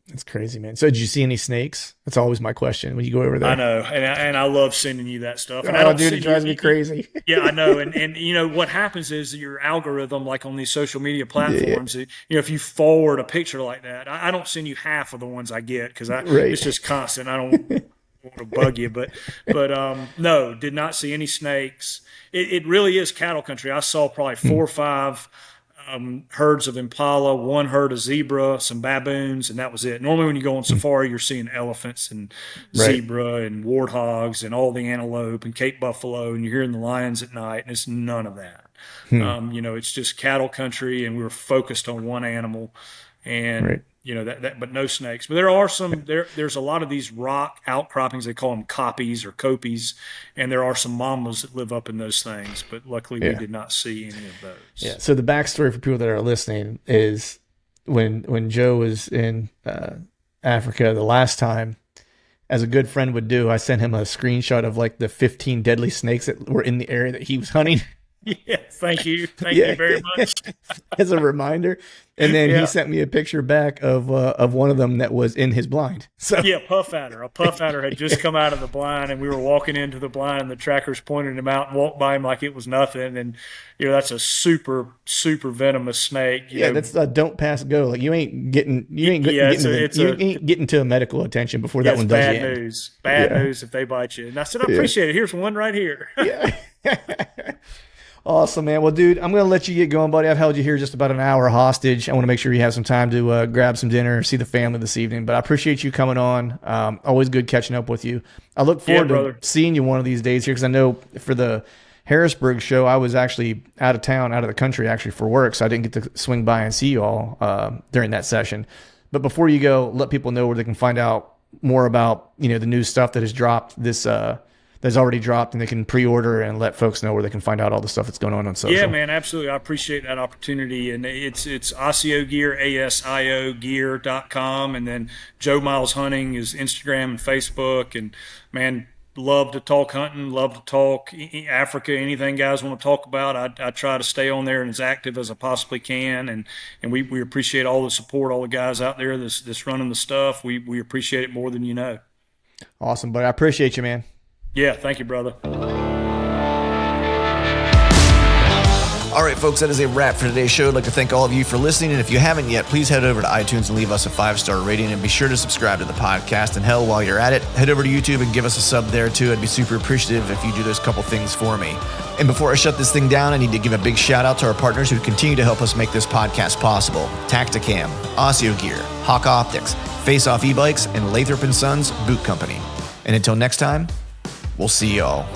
That's crazy, man. So did you see any snakes? That's always my question when you go over there. I know, and I love sending you that stuff. And dude, it drives me crazy. Yeah, I know. And what happens is your algorithm, like on these social media platforms, if you forward a picture like that, I don't send you half of the ones I get because it's just constant. I don't want to bug you, but no, did not see any snakes. It really is cattle country. I saw probably 4 or 5 herds of impala, 1 herd of zebra, some baboons, and that was it. Normally when you go on safari, you're seeing elephants and zebra and warthogs and all the antelope and Cape buffalo, and you're hearing the lions at night, and it's none of that. It's just cattle country, and we were focused on one animal, and but no snakes. But there are there's a lot of these rock outcroppings. They call them copies or copies, and there are some mamas that live up in those things. But luckily, we did not see any of those. Yeah. So the backstory for people that are listening is when Joe was in Africa the last time, as a good friend would do, I sent him a screenshot of like the 15 deadly snakes that were in the area that he was hunting. Yeah, thank you very much. As a reminder. And then he sent me a picture back of one of them that was in his blind. So yeah, puff adder. A puff adder had just come out of the blind, and we were walking into the blind, and the trackers pointed him out and walked by him like it was nothing. And that's a super, super venomous snake. That's don't pass go. Like you ain't getting to a medical attention before that one does. Bad news if they bite you. And I said, I appreciate it. Here's one right here. Yeah. Awesome, man. Well, dude, I'm going to let you get going, buddy. I've held you here just about an hour hostage. I want to make sure you have some time to grab some dinner, see the family this evening. But I appreciate you coming on. Always good catching up with you. I look forward to seeing you one of these days here because I know for the Harrisburg show, I was actually out of town, out of the country actually for work, so I didn't get to swing by and see you all during that session. But before you go, let people know where they can find out more about the new stuff that has dropped that's already dropped, and they can pre-order, and let folks know where they can find out all the stuff that's going on social. Yeah, man, absolutely. I appreciate that opportunity. And it's ASIO Gear, ASIOgear.com. And then Joe Miles Hunting is Instagram and Facebook. And, man, love to talk hunting, love to talk Africa, anything guys want to talk about. I try to stay on there and as active as I possibly can. And we appreciate all the support, all the guys out there that's running the stuff. We appreciate it more than you know. Awesome, buddy. I appreciate you, man. Yeah, thank you, brother. All right, folks, that is a wrap for today's show. I'd like to thank all of you for listening. And if you haven't yet, please head over to iTunes and leave us a 5-star rating. And be sure to subscribe to the podcast. And hell, while you're at it, head over to YouTube and give us a sub there, too. I'd be super appreciative if you do those couple things for me. And before I shut this thing down, I need to give a big shout out to our partners who continue to help us make this podcast possible. Tacticam, ASIO Gear, Hawk Optics, Face Off E-Bikes, and Lathrop & Sons Boot Company. And until next time, we'll see y'all.